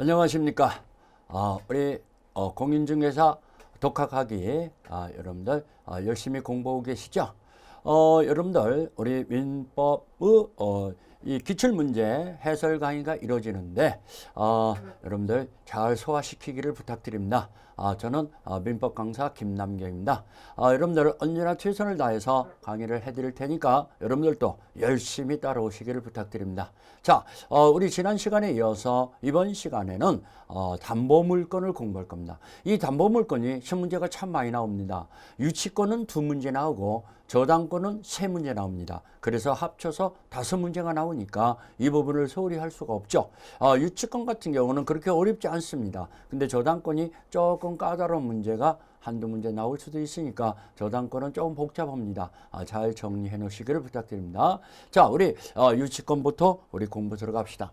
안녕하십니까. 우리 공인중개사 독학하기 여러분들 열심히 공부하고 계시죠? 여러분들 우리 민법의 이 기출문제 해설 강의가 이루어지는데 여러분들 잘 소화시키기를 부탁드립니다. 저는 민법 강사 김남경입니다. 여러분들 언제나 최선을 다해서 강의를 해드릴 테니까 여러분들도 열심히 따라오시기를 부탁드립니다. 자, 우리 지난 시간에 이어서 이번 시간에는 담보물건을 공부할 겁니다. 이 담보물건이 시험문제가 참 많이 나옵니다. 유치권은 2문제 나오고 저당권은 3문제 나옵니다. 그래서 합쳐서 5문제가 나오니까 이 부분을 소홀히 할 수가 없죠. 유치권 같은 경우는 그렇게 어렵지 않습니다. 근데 저당권이 조금 까다로운 문제가 한두 문제 나올 수도 있으니까 저당권은 조금 복잡합니다. 잘 정리해 놓으시기를 부탁드립니다. 자, 우리 유치권부터 우리 공부 들어갑시다.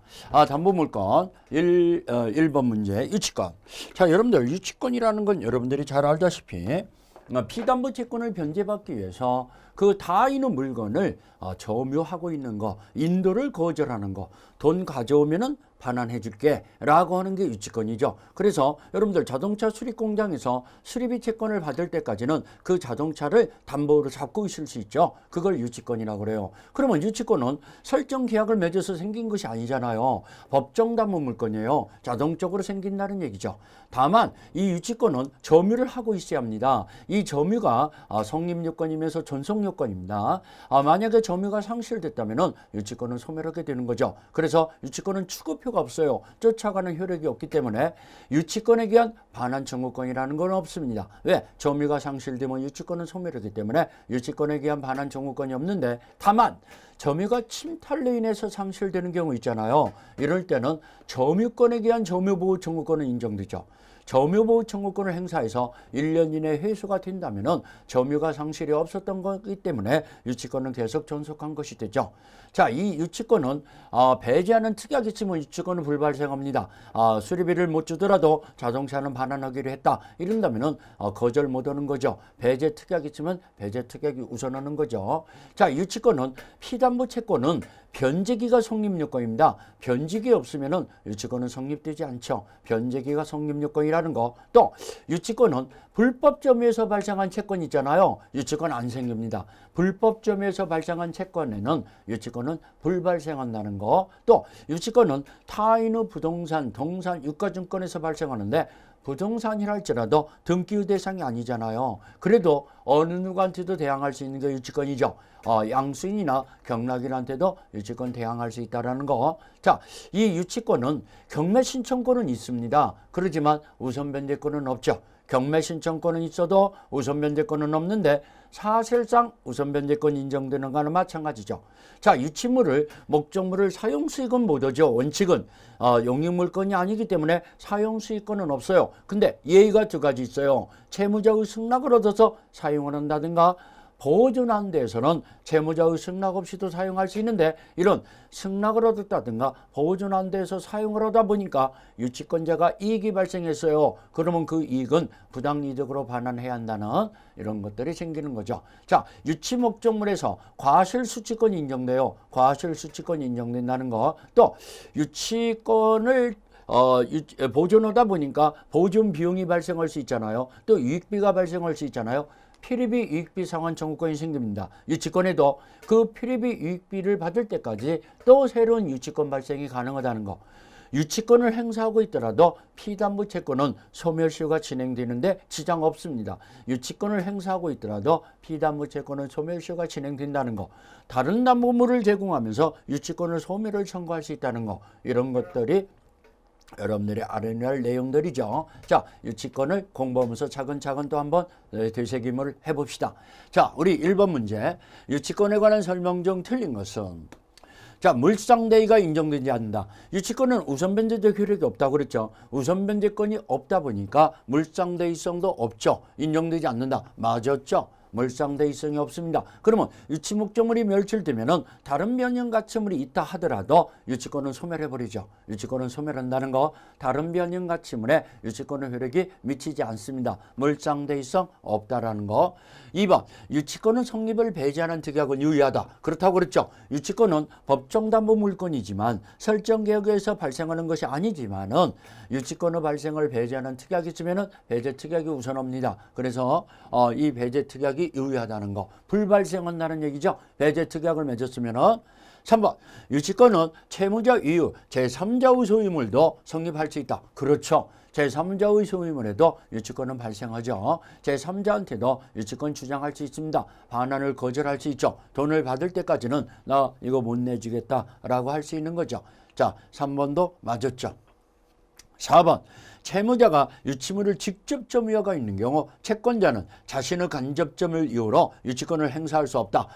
담보물건 1번 문제 유치권. 자, 여러분들 유치권이라는 건 여러분들이 잘 알다시피 피담보 채권을 변제받기 위해서 그 다 있는 물건을 점유하고 있는 거, 인도를 거절하는 거, 돈 가져오면은 반환해 줄게 라고 하는 게 유치권이죠. 그래서 여러분들 자동차 수립 공장에서 수리비 채권을 받을 때까지는 그 자동차를 담보로 잡고 있을 수 있죠. 그걸 유치권이라고 그래요. 그러면 유치권은 설정 계약을 맺어서 생긴 것이 아니잖아요. 법정 담보 물건이에요. 자동적으로 생긴다는 얘기죠. 다만 이 유치권은 점유를 하고 있어야 합니다. 이 점유가 성립요건이면서 존속요건입니다. 만약에 점유가 상실됐다면 유치권은 소멸하게 되는 거죠. 그래서 유치권은 취급표가 없어요. 쫓아가는 효력이 없기 때문에 유치권에 대한 반환 청구권이라는 건 없습니다. 왜? 점유가 상실되면 유치권은 소멸하기 때문에 유치권에 대한 반환 청구권이 없는데, 다만 점유가 침탈로 인해서 상실되는 경우 있잖아요. 이럴 때는 점유권에 대한 점유보호 청구권은 인정되죠. 점유보호 청구권을 행사해서 1년 이내 회수가 된다면 점유가 상실이 없었던 거기 때문에 유치권은 계속 존속한 것이 되죠. 자, 이 유치권은 배제하는 특약이 있으면 유치권은 불발생합니다. 수리비를 못 주더라도 자동차는 반환하기로 했다 이런다면 거절 못하는 거죠. 배제 특약이 있으면 배제 특약이 우선하는 거죠. 자, 유치권은 피담보 채권은 변제기가 성립요건입니다. 변제기 없으면 유치권은 성립되지 않죠. 변제기가 성립요건이라는 거. 또 유치권은 불법 점유에서 발생한 채권 있잖아요. 유치권 안 생깁니다. 불법 점유에서 발생한 채권에는 유치권은 불발생한다는 거. 또 유치권은 타인의 부동산, 동산, 유가증권에서 발생하는데 부동산이라 할지라도 등기의 대상이 아니잖아요. 그래도 어느 누구한테도 대항할 수 있는 게 유치권이죠. 양수인이나 경락인한테도 유치권 대항할 수 있다는 거. 자, 이 유치권은 경매 신청권은 있습니다. 그렇지만 우선 변제권은 없죠. 경매 신청권은 있어도 우선 변제권은 없는데 사실상 우선 변제권 인정되는 거는 마찬가지죠. 자, 유치물을 목적물을 사용수익은 못하죠. 원칙은 용익물건이 아니기 때문에 사용수익권은 없어요. 근데 예의가 2가지 있어요. 채무자의 승낙을 얻어서 사용을 한다든가 보존한 데에서는 채무자의 승낙 없이도 사용할 수 있는데, 이런 승낙을 얻었다든가 보존한 데에서 사용을 하다 보니까 유치권자가 이익이 발생했어요. 그러면 그 이익은 부당이득으로 반환해야 한다는 이런 것들이 생기는 거죠. 자, 유치 목적물에서 과실수취권이 인정돼요. 과실수취권이 인정된다는 거. 또 유치권을 보존하다 보니까 보존 비용이 발생할 수 있잖아요. 또 유익비가 발생할 수 있잖아요. 피리비 유익비 상환 청구권이 생깁니다. 유치권에도 그 피리비 유익비를 받을 때까지 또 새로운 유치권 발생이 가능하다는 거. 유치권을 행사하고 있더라도 피담보 채권은 소멸시효가 진행되는데 지장 없습니다. 유치권을 행사하고 있더라도 피담보 채권은 소멸시효가 진행된다는 거. 다른 담보물을 제공하면서 유치권을 소멸을 청구할 수 있다는 거. 이런 것들이 여러분들이 알아야 할 내용들이죠. 자, 유치권을 공부하면서 차근차근 또 한번 되새김을 해봅시다. 자, 우리 1번 문제. 유치권에 관한 설명 중 틀린 것은? 자, 물상대의가 인정되지 않는다. 유치권은 우선변제적 효력이 없다고 그랬죠. 우선변제권이 없다 보니까 물상대의성도 없죠. 인정되지 않는다. 맞았죠. 물상대의성이 없습니다. 그러면 유치 목적물이 멸실되면은 다른 변형 가치물이 있다 하더라도 유치권은 소멸해버리죠. 유치권은 소멸한다는 거, 다른 변형 가치물에 유치권의 효력이 미치지 않습니다. 물상대의성 없다라는 거. 2번, 유치권은 성립을 배제하는 특약은 유의하다. 그렇다고 그랬죠. 유치권은 법정담보 물권이지만 설정개혁에서 발생하는 것이 아니지만은 유치권의 발생을 배제하는 특약이 있으면은 배제 특약이 우선합니다. 그래서 이 배제 특약이 유의하다는 거. 불발생한다는 얘기죠. 배제 특약을 맺었으면은. 3번, 유치권은 채무자 이유 제3자의 소유물도 성립할 수 있다. 그렇죠. 제3자의 소유물에도 유치권은 발생하죠. 제3자한테도 유치권 주장할 수 있습니다. 반환을 거절할 수 있죠. 돈을 받을 때까지는 나 이거 못 내주겠다라고 할 수 있는 거죠. 자, 3번도 맞았죠. 4번, 채무자가 유치물을 직접 점유하고 있는 경우 채권자는 자신의 간접점을 이유로 유치권을 행사할 수 없다.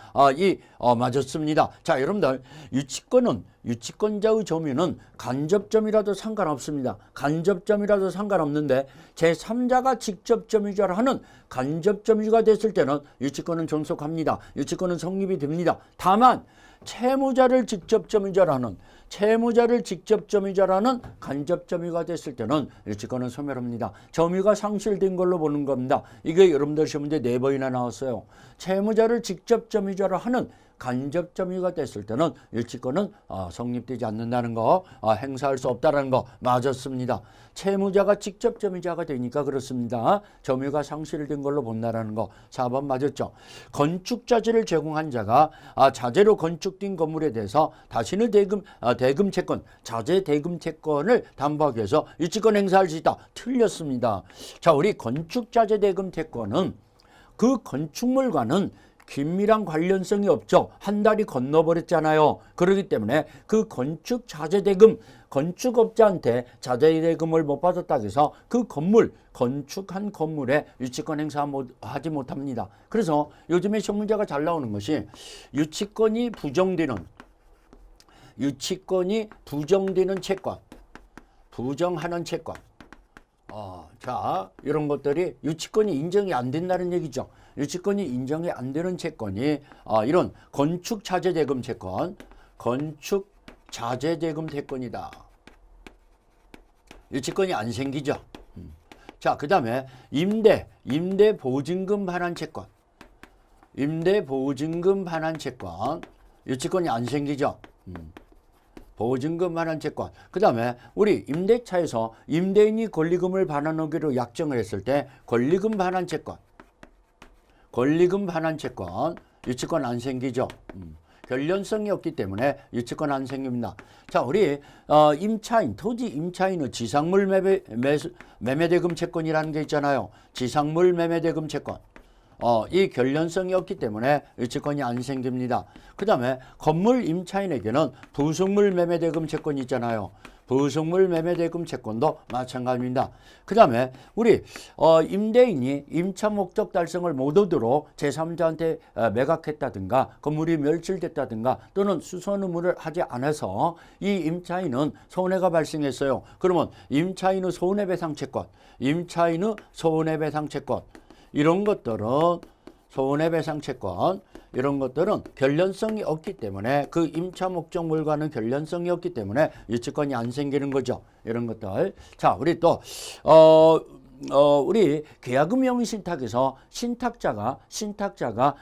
맞았습니다. 자, 여러분들 유치권은 유치권자의 점유는 간접점이라도 상관없습니다. 간접점이라도 상관없는데 제3자가 직접 점유자를 하는 간접점유가 됐을 때는 유치권은 존속합니다. 유치권은 성립이 됩니다. 다만 채무자를 직접 점유자라는 간접 점유가 됐을 때는 유치권은 소멸합니다. 점유가 상실된 걸로 보는 겁니다. 이게 여러분들 시험 문제 4번이나 나왔어요. 채무자를 직접 점유자로 하는 간접 점유가 됐을 때는 유치권은 성립되지 않는다는 거, 행사할 수 없다는 거 맞았습니다. 채무자가 직접 점유자가 되니까 그렇습니다. 점유가 상실된 걸로 본다라는 거 4번 맞았죠. 건축자재를 제공한 자가 자재로 건축된 건물에 대해서 자신의 대금 채권, 자재 대금 채권을 담보하기 위해서 유치권 행사할 수 있다. 틀렸습니다. 자, 우리 건축자재 대금 채권은 그 건축물과는 긴밀한 관련성이 없죠. 한 달이 건너버렸잖아요. 그렇기 때문에 그 건축 자재 대금, 건축업자한테 자재 대금을 못 받았다고 해서 그 건물, 건축한 건물에 유치권 행사하지 못합니다. 그래서 요즘에 시험 문제가 잘 나오는 것이 유치권이 부정되는 채권, 부정하는 채권. 자, 이런 것들이 유치권이 인정이 안 된다는 얘기죠. 유치권이 인정이 안 되는 채권이 이런 건축자재대금 채권, 건축자재대금 채권이다. 유치권이 안 생기죠. 자, 그 다음에 임대보증금 반환 채권, 임대보증금 반환 채권, 유치권이 안 생기죠. 보증금 반환 채권. 그 다음에 우리 임대차에서 임대인이 권리금을 반환하기로 약정을 했을 때 권리금 반환 채권, 유치권 안 생기죠. 결련성이 없기 때문에 유치권 안 생깁니다. 자, 우리 임차인, 토지 임차인의 지상물 매매대금 채권이라는 게 있잖아요. 지상물 매매대금 채권. 이 결련성이 없기 때문에 유치권이 안 생깁니다. 그 다음에 건물 임차인에게는 부속물 매매대금 채권이 있잖아요. 부속물 매매대금 채권도 마찬가지입니다. 그 다음에 우리 임대인이 임차 목적 달성을 못하도록 제3자한테 매각했다든가 건물이 멸실됐다든가 또는 수선 의무를 하지 않아서 이 임차인은 손해가 발생했어요. 그러면 임차인의 손해배상 채권, 이런 것들은 손해배상 채권, 이런 것들은 결련성이 없기 때문에 그 임차 목적물과는 결련성이 없기 때문에 유치권이 안 생기는 거죠. 이런 것들. 자, 우리 또 우리 계약금 명의 신탁에서 신탁자가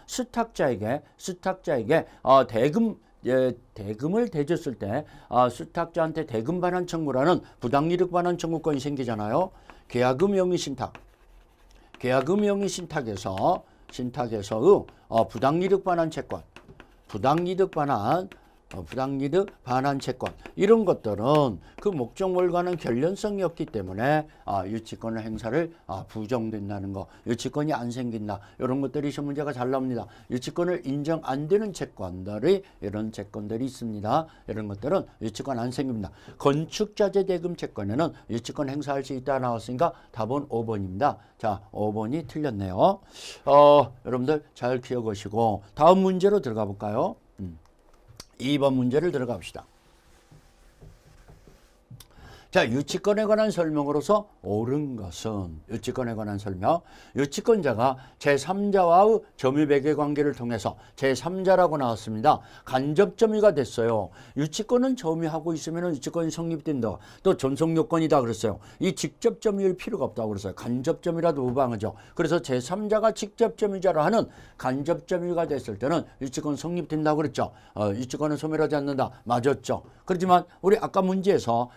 수탁자에게 대금을 대줬을 때 수탁자한테 대금 반환 청구라는 부당이득 반환 청구권이 생기잖아요. 계약금 명의 신탁에서 부당이득 반환 채권, 부당이득 반환 채권, 이런 것들은 그 목적물과는 결련성이 없기 때문에 유치권의 행사를 부정된다는 거, 유치권이 안 생긴다. 이런 것들이 시험 문제가 잘 나옵니다. 유치권을 인정 안 되는 채권들이 이런 채권들이 있습니다. 이런 것들은 유치권 안 생깁니다. 건축자재 대금 채권에는 유치권 행사할 수 있다 나왔으니까 답은 5번입니다. 자, 5번이 틀렸네요. 여러분들 잘 기억하시고 다음 문제로 들어가 볼까요? 2번 문제를 들어가 봅시다. 자, 유치권에 관한 설명으로서 옳은 것은 유치권에 관한 설명. 유치권자가 제3자와의 점유배계 관계를 통해서 제3자라고 나왔습니다. 간접점유가 됐어요. 유치권은 점유하고 있으면 유치권이 성립된다. 또 존속요건이다 그랬어요. 이 직접 점유일 필요가 없다고 그랬어요. 간접 점유라도 무방하죠. 그래서 제3자가 직접 점유자라 하는 간접 점유가 됐을 때는 유치권 성립된다고 그랬죠. 유치권은 소멸하지 않는다. 맞았죠. 그렇지만 우리 아까 문제에서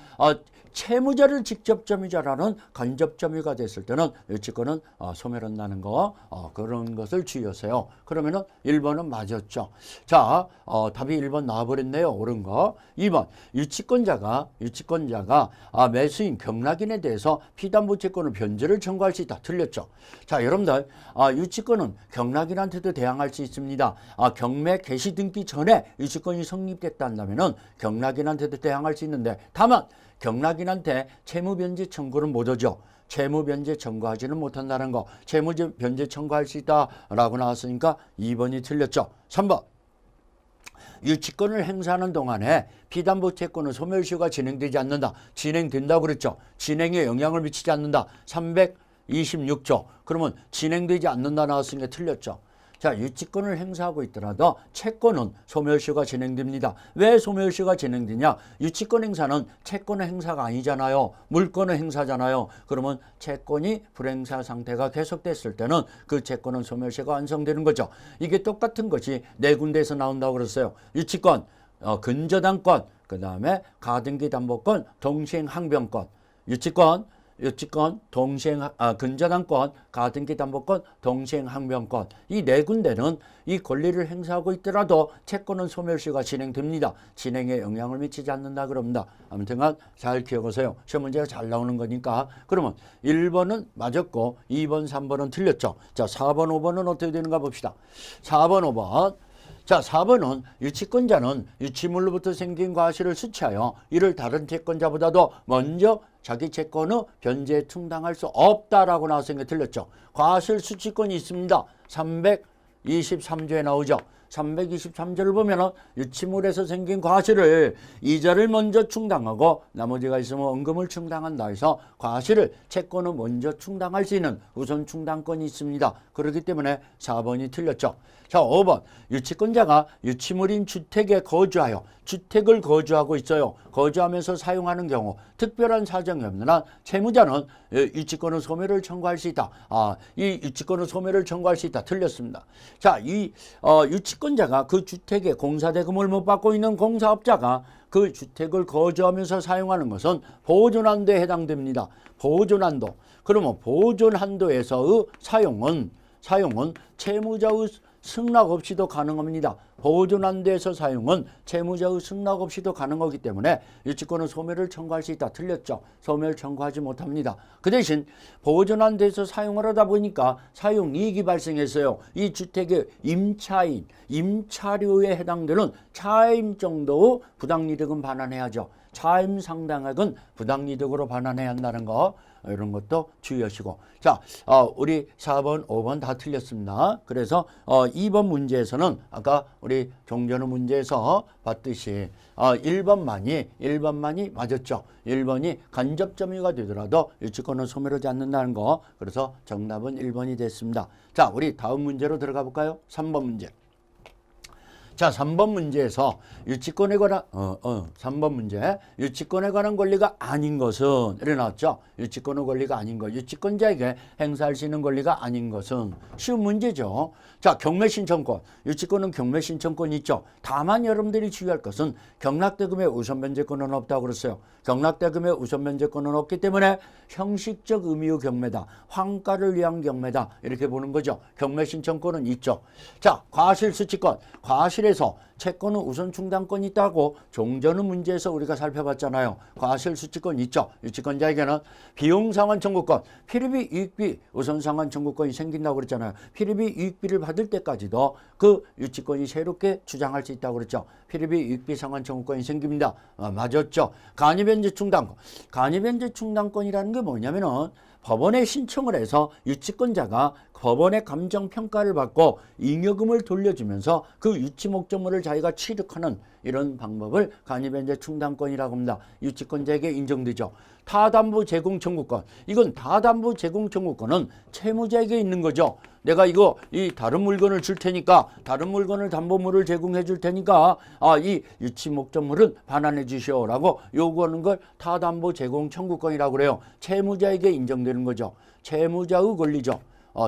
채무자를 직접 점유자라는 간접 점유가 됐을 때는 유치권은 소멸한다는 거 그런 것을 주의하세요. 그러면은 1번은 맞았죠. 자, 답이 1번 나와버렸네요. 옳은 거. 2번 유치권자가 매수인 경락인에 대해서 피담보 채권을 변제를 청구할 수 있다. 틀렸죠. 자, 여러분들 유치권은 경락인한테도 대항할 수 있습니다. 경매 개시 등기 전에 유치권이 성립됐다면은 경락인한테도 대항할 수 있는데 다만 경락인한테 채무변제 청구를 못하죠. 채무변제 청구하지는 못한다는 거. 채무변제 청구할 수 있다라고 나왔으니까 2번이 틀렸죠. 3번. 유치권을 행사하는 동안에 피담보 채권은 소멸시효가 진행되지 않는다. 진행된다고 그랬죠. 진행에 영향을 미치지 않는다. 326조. 그러면 진행되지 않는다 나왔으니까 틀렸죠. 자, 유치권을 행사하고 있더라도 채권은 소멸시효가 진행됩니다. 왜 소멸시효가 진행되냐? 유치권 행사는 채권의 행사가 아니잖아요. 물권의 행사잖아요. 그러면 채권이 불행사 상태가 계속됐을 때는 그 채권은 소멸시효가 완성되는 거죠. 이게 똑같은 것이 네 군데에서 나온다고 그랬어요. 유치권, 근저당권, 그 다음에 가등기담보권, 동시행항변권. 유치권, 근저당권, 가등기담보권, 동시행항변권. 이 네 군데는 이 권리를 행사하고 있더라도 채권은 소멸시효가 진행됩니다. 진행에 영향을 미치지 않는다 그럽니다. 아무튼간 잘 기억하세요. 시험 문제가 잘 나오는 거니까. 그러면 1번은 맞았고 2번, 3번은 틀렸죠. 자, 4번, 5번은 어떻게 되는가 봅시다. 4번, 5번. 자, 4번은 유치권자는 유치물로부터 생긴 과실을 수취하여 이를 다른 채권자보다도 먼저 자기 채권의 변제에 충당할 수 없다라고 나왔으니까 틀렸죠. 과실 수취권이 있습니다. 323조에 나오죠. 323조를 보면은 유치물에서 생긴 과실을 이자를 먼저 충당하고 나머지가 있으면 원금을 충당한다 해서 과실을 채권을 먼저 충당할 수 있는 우선 충당권이 있습니다. 그렇기 때문에 4번이 틀렸죠. 자, 5번. 유치권자가 유치물인 주택에 거주하여 주택을 거주하고 있어요. 거주하면서 사용하는 경우 특별한 사정이 없는 한 채무자는 유치권의 소멸을 청구할 수 있다. 이 유치권의 소멸을 청구할 수 있다. 틀렸습니다. 자, 이 유치권자가 그 주택에 공사대금을 못 받고 있는 공사업자가 그 주택을 거주하면서 사용하는 것은 보존한도에 해당됩니다. 보존한도. 그러면 보존한도에서의 사용은 채무자의 승낙 없이도 가능합니다. 보존한도에서 사용은 채무자의 승낙 없이도 가능하기 때문에 유치권은 소멸을 청구할 수 있다. 틀렸죠. 소멸 청구하지 못합니다. 그 대신 보존한도에서 사용을 하다 보니까 사용이익이 발생했어요. 이 주택의 임차인, 임차료에 해당되는 차임 정도의 부당이득은 반환해야죠. 차임 상당액은 부당이득으로 반환해야 한다는 거, 이런 것도 주의하시고. 자, 우리 4번, 5번 다 틀렸습니다. 그래서 2번 문제에서는 아까 우리 종전의 문제에서 봤듯이 1번만이 맞았죠. 1번이 간접 점유가 되더라도 유치권은 소멸하지 않는다는 거. 그래서 정답은 1번이 됐습니다. 자, 우리 다음 문제로 들어가 볼까요? 3번 문제. 자, 3번 문제에서 유치권에 관한 3번 문제. 유치권에 관한 권리가 아닌 것은 이래 나왔죠. 유치권의 권리가 아닌 것. 유치권자에게 행사할 수 있는 권리가 아닌 것은 쉬운 문제죠. 자, 경매신청권. 유치권은 경매신청권이 있죠. 다만 여러분들이 주의할 것은 경락대금의 우선변제권은 없다고 그랬어요. 경락대금의 우선변제권은 없기 때문에 형식적 의미의 경매다. 환가를 위한 경매다. 이렇게 보는 거죠. 경매신청권은 있죠. 자, 과실수취권. 과실에서 채권은 우선 충당권이 있다고 종전의 문제에서 우리가 살펴봤잖아요. 과실수취권 있죠. 유치권자에게는 비용상환 청구권, 피리비, 이익비, 우선상환 청구권이 생긴다고 그랬잖아요. 피리비, 이익비를 받을 때까지도 그 유치권이 새롭게 주장할 수 있다고 그랬죠. 피리비, 이익비 상환 청구권이 생깁니다. 맞았죠. 간이변제 충당권. 간이변제 충당권이라는 게 뭐냐면은 법원에 신청을 해서 유치권자가 법원의 감정평가를 받고 잉여금을 돌려주면서 그 유치 목적물을 자기가 취득하는 이런 방법을 간이변제 충당권이라고 합니다. 유치권자에게 인정되죠. 타담보 제공 청구권. 이건 타담보 제공 청구권은 채무자에게 있는 거죠. 내가 이거 이 다른 물건을 줄 테니까 다른 물건을 담보물을 제공해 줄 테니까 이 유치 목적물은 반환해 주시오라고 요구하는 걸 타담보 제공 청구권이라고 그래요. 채무자에게 인정되는 거죠. 채무자의 권리죠.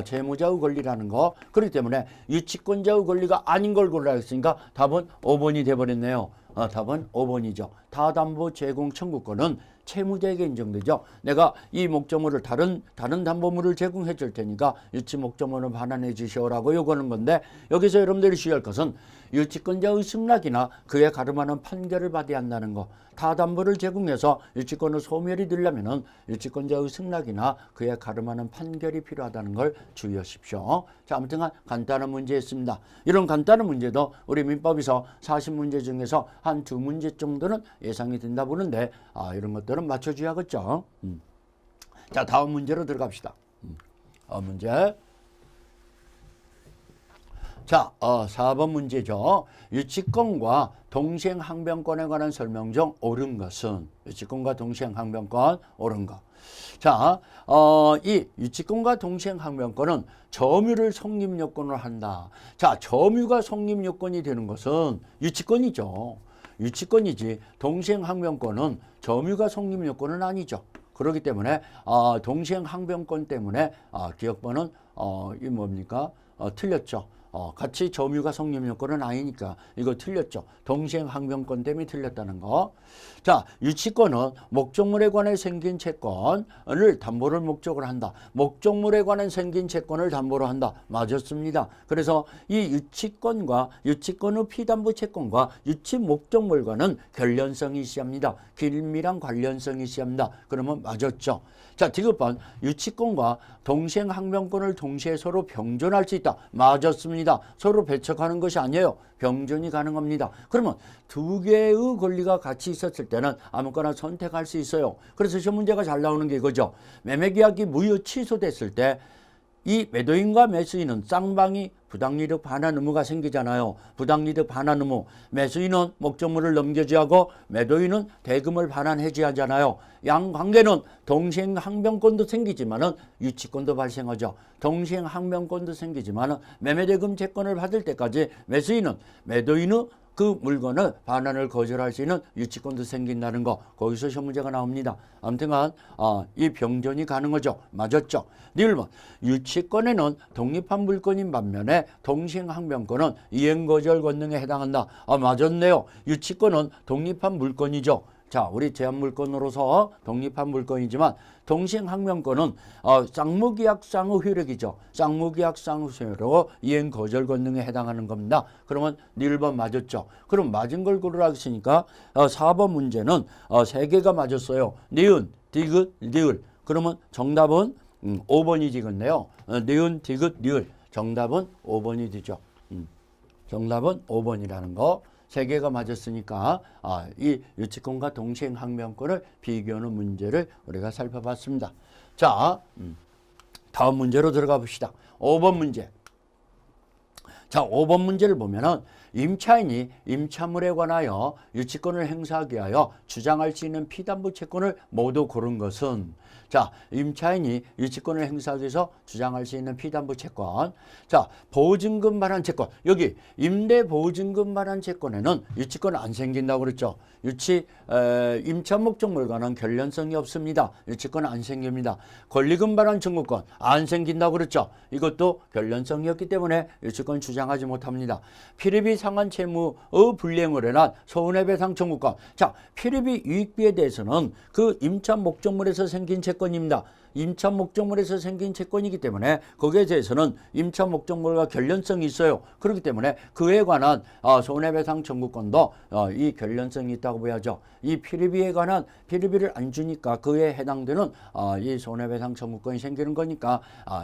채무자의 권리라는 거. 그렇기 때문에 유치권자의 권리가 아닌 걸 고르라 했으니까 답은 5번이 돼버렸네요. 답은 5번이죠. 타담보 제공 청구권은 채무자에게 인정되죠. 내가 이 목적물을 다른 담보물을 제공해 줄 테니까 유치 목적물을 반환해 주시오라고 요구하는 건데 여기서 여러분들이 주의할 것은 유치권자의 승낙이나 그에 가름하는 판결을 받아야 한다는 거. 타담보를 제공해서 유치권의 소멸이 되려면은 유치권자의 승낙이나 그에 가름하는 판결이 필요하다는 걸 주의하십시오. 자, 아무튼 간단한 문제였습니다. 이런 간단한 문제도 우리 민법에서 40문제 중에서 한 2문제 정도는 예상이 된다 보는데 이런 것들은 맞춰줘야겠죠. 자, 다음 문제로 들어갑시다. 문제. 자, 4번 문제죠. 유치권과 동시행항변권에 관한 설명 중 옳은 것은? 유치권과 동시행항변권 옳은 것. 자, 이 유치권과 동시행항변권은 점유를 성립요건으로 한다. 자, 점유가 성립요건이 되는 것은 유치권이죠. 유치권이지 동시행항변권은 점유가 성립요건은 아니죠. 그렇기 때문에 동시행항변권 때문에 기억번은 이 뭡니까? 틀렸죠. 같이 점유가 성립 요건은 아니니까 이거 틀렸죠. 동시행항변권 때문에 틀렸다는 거. 자, 유치권은 목적물에 관해 생긴 채권을 담보를 목적으로 한다. 목적물에 관해 생긴 채권을 담보로 한다. 맞았습니다. 그래서 이 유치권과 유치권의 피담보 채권과 유치 목적물과는 결련성이 있어야 합니다. 긴밀한 관련성이 있어야 합니다. 그러면 맞았죠. 자, 디귿번 유치권과 동시행항변권을 동시에 서로 병존할 수 있다. 맞았습니다. 서로 배척하는 것이 아니에요. 병존이 가능합니다. 그러면 두 개의 권리가 같이 있었을 때는 아무거나 선택할 수 있어요. 그래서 시험 문제가 잘 나오는 게 이거죠. 매매계약이 무효 취소됐을 때 이 매도인과 매수인은 쌍방이 부당이득 반환 의무가 생기잖아요. 부당이득 반환 의무. 매수인은 목적물을 넘겨줘야 하고 매도인은 대금을 반환해줘야하잖아요. 양 관계는 동시행항변권도 생기지만은 유치권도 발생하죠. 동시행항변권도 생기지만은 매매대금 채권을 받을 때까지 매수인은 매도인의 그 물건을 반환을 거절할 수 있는 유치권도 생긴다는 거. 거기서 시험 문제가 나옵니다. 아무튼간 이 병존이 가능하죠. 맞았죠. 1번 유치권에는 독립한 물건인 반면에 동시행항변권은 이행거절 권능에 해당한다. 맞았네요. 유치권은 독립한 물건이죠. 자, 우리 제한물건으로서 독립한 물건이지만 동시행항변권은 쌍무계약상의 효력이죠. 쌍무계약상의 효력으로 이행거절 권능에 해당하는 겁니다. 그러면 1번 맞았죠. 그럼 맞은 걸 고르라 했으니까 4번 문제는 3개가 맞았어요. 니은, 디귿, 리을. 그러면 정답은 5번이 되겠네요. 니은, 디귿, 리을. 정답은 5번이 되죠. 정답은 5번이라는 거. 3개가 맞았으니까 이 유치권과 동시행항변권을 비교하는 문제를 우리가 살펴봤습니다. 자, 다음 문제로 들어가 봅시다. 5번 문제. 자, 5번 문제를 보면은 임차인이 임차물에 관하여 유치권을 행사하기 위하여 주장할 수 있는 피담보 채권을 모두 고른 것은? 자, 임차인이 유치권을 행사하기 위해서 주장할 수 있는 피담보 채권. 자, 보증금 반환 채권. 여기 임대보증금 반환 채권에는 유치권 안 생긴다고 그랬죠. 임차 목적물과는 결련성이 없습니다. 유치권 안 생깁니다. 권리금 반환 청구권 안 생긴다고 그랬죠. 이것도 결련성이 없기 때문에 유치권 주장하지 못합니다. 피리비 상환 채무의 불이행으로 인한 손해배상 청구권. 자, 피리비 유익비에 대해서는 그 임차 목적물에서 생긴 채권입니다. 임차 목적물에서 생긴 채권이기 때문에 거기에 대해서는 임차 목적물과 결련성이 있어요. 그렇기 때문에 그에 관한 손해배상 청구권도 이 결련성이 있다고 봐야죠. 이 피리비에 관한 피리비를 안 주니까 그에 해당되는 이 손해배상 청구권이 생기는 거니까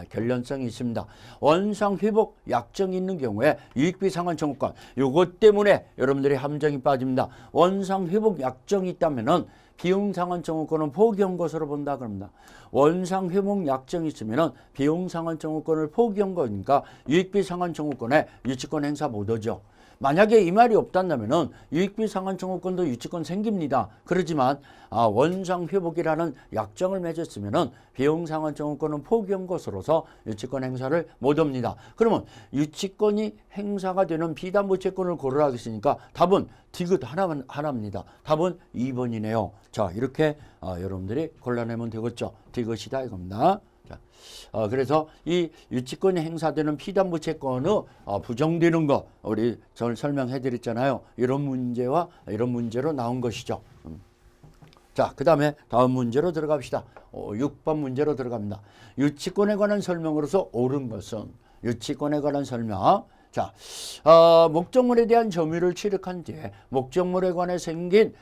결련성이 있습니다. 원상회복 약정이 있는 경우에 유익비 상환 청구권. 요것 때문에 여러분들이 함정이 빠집니다. 원상회복 약정이 있다면은 비용상환 청구권은 포기한 것으로 본다 그럽니다. 원상회복 약정이 있으면 비용상환 청구권을 포기한 거니까 유익비 상환 청구권에 유치권 행사 못하죠. 만약에 이 말이 없다면은 유익비 상환 청구권도 유치권 생깁니다. 그렇지만 원상 회복이라는 약정을 맺었으면은 비용 상환 청구권은 포기한 것으로서 유치권 행사를 못합니다. 그러면 유치권이 행사가 되는 비담보 채권을 고르라 하겠으니까 답은 디귿 하나입니다. 답은 2번이네요. 자, 이렇게 여러분들이 골라내면 되겠죠. 디귿이다 이겁니다. 그래서 이 유치권이 행사되는 피담보 채권의 부정되는 거 우리 저를 설명해 드렸잖아요. 이런 문제와 이런 문제로 나온 것이죠. 자, 그 다음에 다음 문제로 들어갑시다. 6번 문제로 들어갑니다. 유치권에 관한 설명으로서 옳은 것은 유치권에 관한 설명. 자, 목적물에 대한 점유를 취득한 뒤에 목적물에 관해 생긴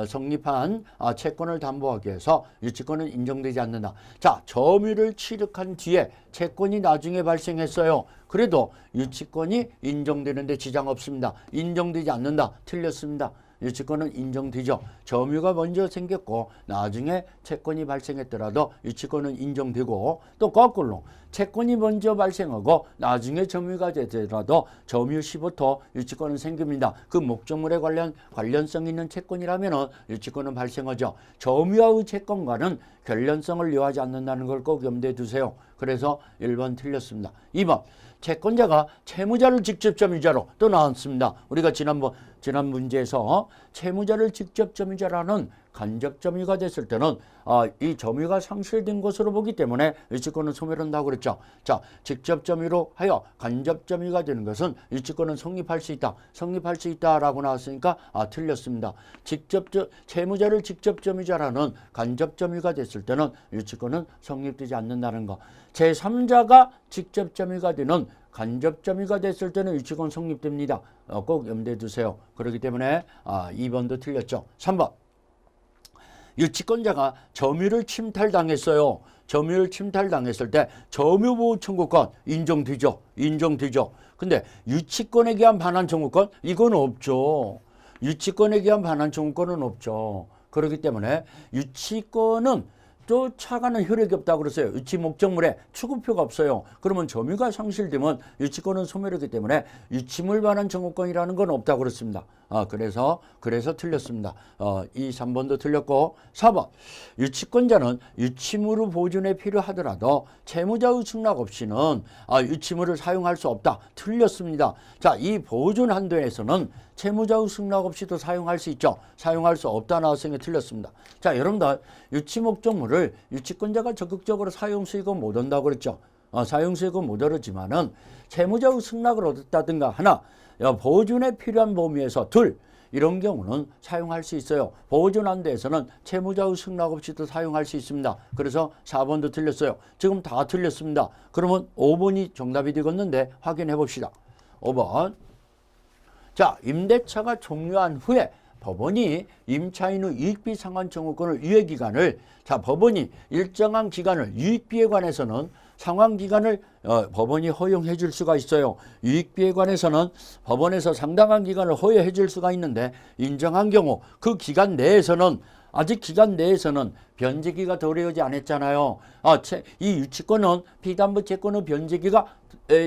성립한 채권을 담보하기 위해서 유치권은 인정되지 않는다. 자, 점유를 취득한 뒤에 채권이 나중에 발생했어요. 그래도 유치권이 인정되는데 지장 없습니다. 인정되지 않는다. 틀렸습니다. 유치권은 인정되죠. 점유가 먼저 생겼고 나중에 채권이 발생했더라도 유치권은 인정되고, 또 거꾸로 채권이 먼저 발생하고 나중에 점유가 되더라도 점유 시부터 유치권은 생깁니다. 그 목적물에 관련성 있는 채권이라면 유치권은 발생하죠. 점유와의 채권과는 관련성을 요하지 않는다는 걸 꼭 염두에 두세요. 그래서 1번 틀렸습니다. 2번 채권자가 채무자를 직접 점유자로 또 나왔습니다. 우리가 지난 문제에서 채무자를 직접 점유자라는 간접 점유가 됐을 때는 이 점유가 상실된 것으로 보기 때문에 유치권은 소멸한다고 그랬죠. 자, 직접 점유로 하여 간접 점유가 되는 것은 유치권은 성립할 수 있다라고 나왔으니까 틀렸습니다. 채무자를 직접 점유자라는 간접 점유가 됐을 때는 유치권은 성립되지 않는다는 거. 제3자가 직접 점유가 되는 간접 점유가 됐을 때는 유치권 성립됩니다. 꼭 염두에 두세요. 그렇기 때문에 2번도 틀렸죠. 3번 유치권자가 점유를 침탈당했어요. 점유를 침탈당했을 때 점유보호 청구권 인정되죠. 근데 유치권에 대한 반환 청구권 이건 없죠. 유치권에 대한 반환 청구권은 없죠. 그렇기 때문에 유치권은 쫓아가는 효력이 없다고 그랬어요. 유치 목적물에 추구표가 없어요. 그러면 점유가 상실되면 유치권은 소멸이기 때문에 유치물 반환 청구권이라는 건 없다고 그랬습니다. 그래서 틀렸습니다. 2, 3번도 틀렸고, 4번 유치권자는 유치물의 보존에 필요하더라도 채무자의 승낙 없이는 유치물을 사용할 수 없다. 틀렸습니다. 자, 이 보존 한도에서는 채무자의 승낙 없이도 사용할 수 있죠. 사용할 수 없다 나왔으니까 틀렸습니다. 자, 여러분들 유치 목적물을 유치권자가 적극적으로 사용 수익은 못 얻는다고 그랬죠. 사용 수익은 못 얻었지만은 채무자의 승낙을 얻었다든가 하나, 보존에 필요한 범위에서 둘, 이런 경우는 사용할 수 있어요. 보존 한도에서는 채무자의 승낙 없이도 사용할 수 있습니다. 그래서 4번도 틀렸어요. 지금 다 틀렸습니다. 그러면 5번이 정답이 되겠는데 확인해 봅시다. 5번. 자, 임대차가 종료한 후에 법원이 임차인의 유익비 상환 청구권을 유예기간을, 자, 법원이 일정한 기간을, 유익비에 관해서는 상환기간을 법원이 허용해 줄 수가 있어요. 유익비에 관해서는 법원에서 상당한 기간을 허용해 줄 수가 있는데, 인정한 경우 그 기간 내에서는, 아직 기간 내에서는 변제기가 도래하지 않았잖아요. 이 유치권은 비담보 채권의 변제기가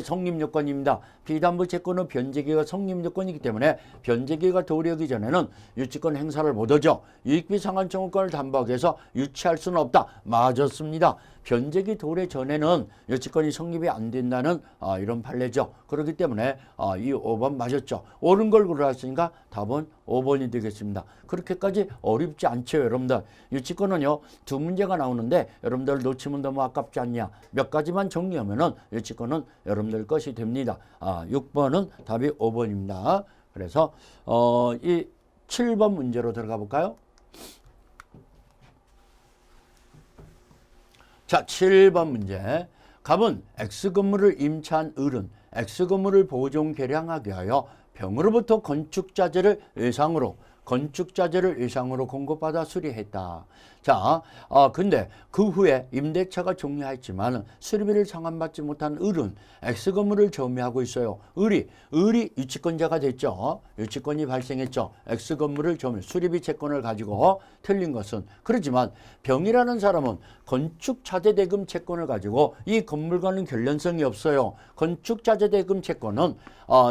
성립요건입니다. 비담보 채권의 변제기가 성립요건이기 때문에 변제기가 도래하기 전에는 유치권 행사를 못하죠. 유익비 상환 청구권을 담보하기 위해서 유치할 수는 없다. 맞았습니다. 변제기 도래 전에는 유치권이 성립이 안 된다는 이런 판례죠. 그렇기 때문에 이 5번 맞았죠. 옳은 걸 골랐으니까 답은 5번이 되겠습니다. 그렇게까지 어렵지 않죠, 여러분들. 유치권은요, 두 문제가 나오는데 여러분들 놓치면 너무 아깝지 않냐. 몇 가지만 정리하면은 유치권은 여러분들 것이 됩니다. 6번은 답이 5번입니다. 그래서 이 7번 문제로 들어가 볼까요? 자, 7번 문제. 갑은 X건물을 임차한 을은 X건물을 보존 개량하기 위하여 병으로부터 건축자재를 외상으로 건축자재를 예상으로 공급받아 수리했다. 자, 근데 그 후에 임대차가 종료했지만 수리비를 상환받지 못한 을은 X건물을 점유하고 있어요. 을이 유치권자가 됐죠. 유치권이 발생했죠. X건물을 점유, 수리비 채권을 가지고 틀린 것은. 그렇지만 병이라는 사람은 건축자재대금 채권을 가지고 이 건물과는 관련성이 없어요. 건축자재대금 채권은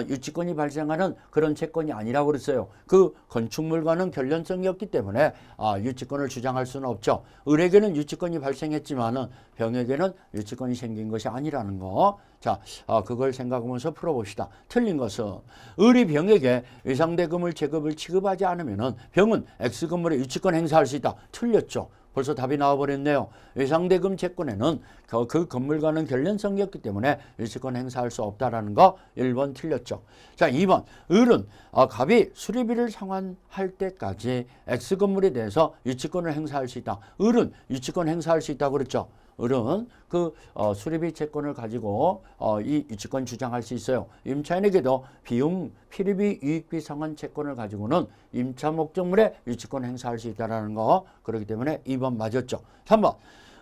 유치권이 발생하는 그런 채권이 아니라고 그랬어요. 그 건축물과는 관련성이 없기 때문에 유치권을 주장할 수는 없죠. 을에게는 유치권이 발생했지만은 병에게는 유치권이 생긴 것이 아니라는 거. 자, 그걸 생각하면서 풀어봅시다. 틀린 것은 을이 병에게 외상대금을 제급을 취급하지 않으면은 병은 X건물에 유치권 행사할 수 있다. 틀렸죠. 벌써 답이 나와버렸네요. 외상대금 채권에는 그 건물과는 관련성이 없기 때문에 유치권 행사할 수 없다라는 거 1번 틀렸죠. 자, 2번. 을은 갑이 수리비를 상환할 때까지 X건물에 대해서 유치권을 행사할 수 있다. 을은 유치권 행사할 수 있다고 그랬죠. 을은 그 수리비 채권을 가지고 이 유치권 주장할 수 있어요. 임차인에게도 비용, 필요비, 유익비 상환 채권을 가지고는 임차 목적물에 유치권 행사할 수 있다는 거. 그렇기 때문에 2번 맞았죠. 3번.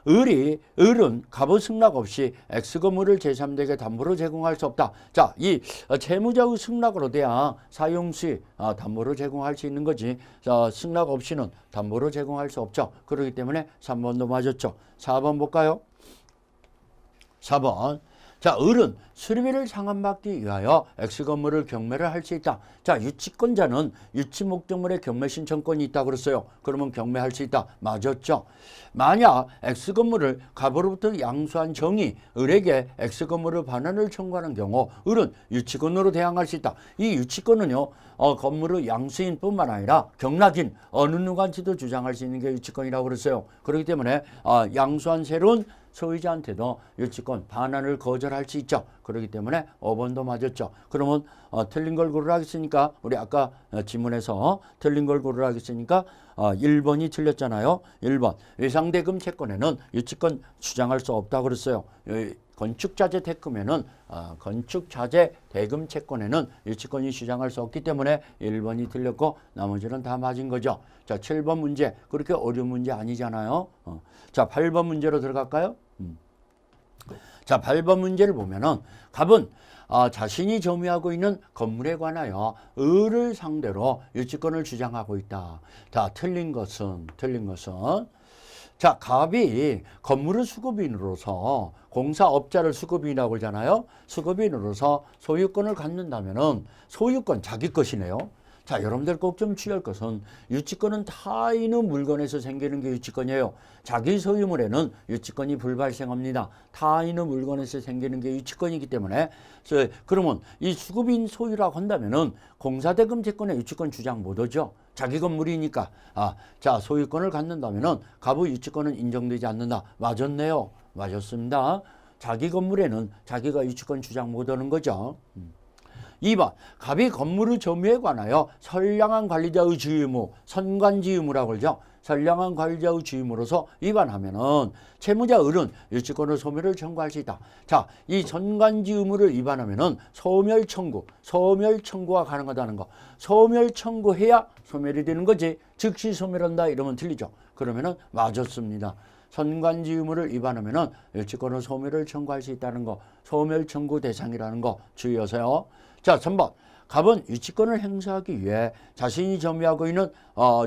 을은 갑의 승낙 없이 X건물을 제3자에게 담보로 제공할 수 없다. 자, 이 채무자의 승낙으로 돼야 사용시 담보로 제공할 수 있는 거지. 승낙 없이는 담보로 제공할 수 없죠. 그렇기 때문에 3번도 맞았죠. 4번 볼까요? 4번. 자, 을은 수리비를 상환받기 위하여 X건물을 경매를 할 수 있다. 자, 유치권자는 유치 목적물의 경매 신청권이 있다고 그랬어요. 그러면 경매할 수 있다. 맞았죠. 만약 X건물을 갑으로부터 양수한 정이 을에게 X건물을 반환을 청구하는 경우 을은 유치권으로 대항할 수 있다. 이 유치권은요, 건물의 양수인 뿐만 아니라 경락인 어느 누구한테도 주장할 수 있는 게 유치권이라고 그랬어요. 그렇기 때문에 양수한 새로운 소유자한테도 유치권 반환을 거절할 수 있죠. 그렇기 때문에 5번도 맞았죠. 그러면 틀린 걸 고르라 했으니까 우리 아까 지문에서 틀린 걸 고르라 했으니까 1번이 틀렸잖아요. 1번. 외상대금 채권에는 유치권 주장할 수 없다고 그랬어요. 건축자재 대금에는 건축자재 대금 채권에는 유치권이 주장할 수 없기 때문에 1번이 틀렸고 나머지는 다 맞은 거죠. 자, 7번 문제. 그렇게 어려운 문제 아니잖아요. 자, 8번 문제로 들어갈까요? 자, 8번 문제를 보면은 갑은 자신이 점유하고 있는 건물에 관하여 을을 상대로 유치권을 주장하고 있다. 자, 틀린 것은 자, 갑이 건물의 수급인으로서 공사업자를 수급인이라고 하잖아요. 수급인으로서 소유권을 갖는다면은 소유권 자기 것이네요. 자, 여러분들 꼭 좀 주의할 것은 유치권은 타인의 물건에서 생기는 게 유치권이에요. 자기 소유물에는 유치권이 불발생합니다. 타인의 물건에서 생기는 게 유치권이기 때문에 그러면 이 수급인 소유라고 한다면은 공사대금 채권에 유치권 주장 못하죠. 자기 건물이니까. 자, 소유권을 갖는다면은 갑의 유치권은 인정되지 않는다. 맞았네요. 맞았습니다. 자기 건물에는 자기가 유치권 주장 못하는 거죠. 2번. 갑이 건물의 점유에 관하여 선량한 관리자의 주의무, 선관지의무라고 그러죠. 선량한 관리자의 주의무로서 위반하면은 채무자 을은 유치권의 소멸을 청구할 수 있다. 자, 이 선관지 의무를 위반하면은 소멸 청구가 가능하다는 거. 소멸 청구해야 소멸이 되는 거지. 즉시 소멸한다 이러면 틀리죠. 그러면은 맞았습니다. 선관지 의무를 위반하면은 유치권의 소멸을 청구할 수 있다는 거. 소멸 청구 대상이라는 거 주의하세요. 자, 3번. 갑은 유치권을 행사하기 위해 자신이 점유하고 있는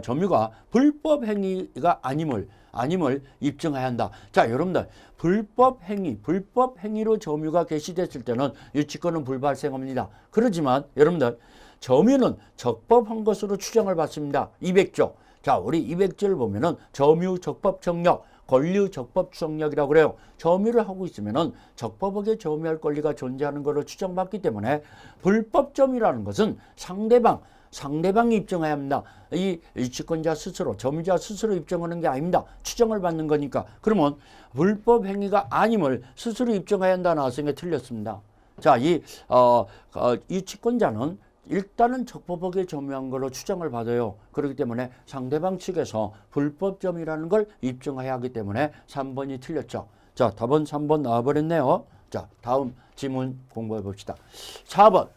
점유가 불법 행위가 아님을 입증해야 한다. 자, 여러분들 불법 행위로 점유가 개시됐을 때는 유치권은 불발생합니다. 그렇지만 여러분들 점유는 적법한 것으로 추정을 받습니다. 200조. 자, 우리 200조를 보면은 점유 적법 정력, 권리 적법 추정력이라고 그래요. 점유를 하고 있으면은 적법하게 점유할 권리가 존재하는 것으로 추정받기 때문에 불법 점유라는 것은 상대방이 입증해야 합니다. 이 유치권자 스스로, 점유자 스스로 입증하는 게 아닙니다. 추정을 받는 거니까. 그러면 불법 행위가 아님을 스스로 입증해야 한다 나왔으니까 틀렸습니다. 자, 이 유치권자는 일단은 적법하게 점유한 걸로 추정을 받아요. 그렇기 때문에 상대방 측에서 불법점이라는 걸 입증해야 하기 때문에 3번이 틀렸죠. 자, 답은 3번 나와버렸네요. 자, 다음 지문 공부해 봅시다. 4번은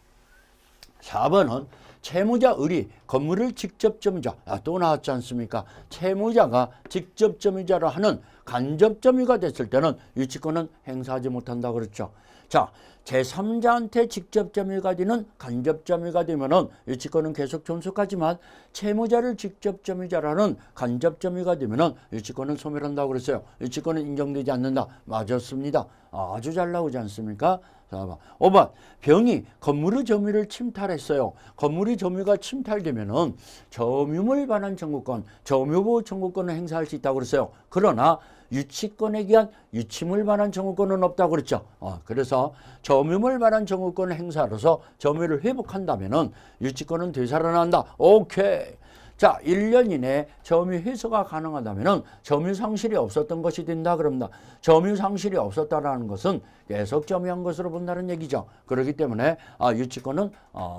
채무자 을이 건물을 직접 점유자, 또 나왔지 않습니까? 채무자가 직접 점유자로 하는 간접 점유가 됐을 때는 유치권은 행사하지 못한다 그랬죠. 자, 제3자한테 직접 점유가 되는 간접 점유가 되면은 유치권은 계속 존속하지만 채무자를 직접 점유자라는 간접 점유가 되면은 유치권은 소멸한다고 그랬어요. 유치권은 인정되지 않는다. 맞았습니다. 아주 잘 나오지 않습니까? 5번 병이 건물의 점유를 침탈했어요. 건물의 점유가 침탈되면은 점유물 반환 청구권, 점유보호 청구권을 행사할 수 있다고 그랬어요. 그러나 유치권에 기한 유치물 반환 청구권은 없다고 그랬죠. 그래서 점유물 반환 청구권을 행사로서 점유를 회복한다면은 유치권은 되살아난다. 오케이. 자, 1년 이내에 점유 회수가 가능하다면은 점유 상실이 없었던 것이 된다 그럽니다. 점유 상실이 없었다라는 것은 계속 점유한 것으로 본다는 얘기죠. 그렇기 때문에 유치권은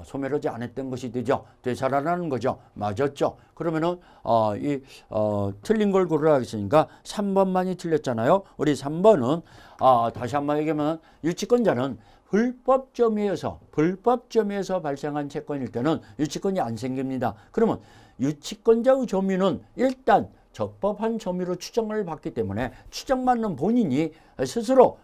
소멸하지 않았던 것이 되죠. 되살아나는 거죠. 맞았죠. 그러면은 틀린 걸 고르라 했으니까 3번만이 틀렸잖아요. 우리 3번은 다시 한번 얘기하면 유치권자는 불법 점유에서 발생한 채권일 때는 유치권이 안 생깁니다. 그러면 유치권자의 점유는 일단 적법한 점유로 추정을 받기 때문에 추정받는 본인이 스스로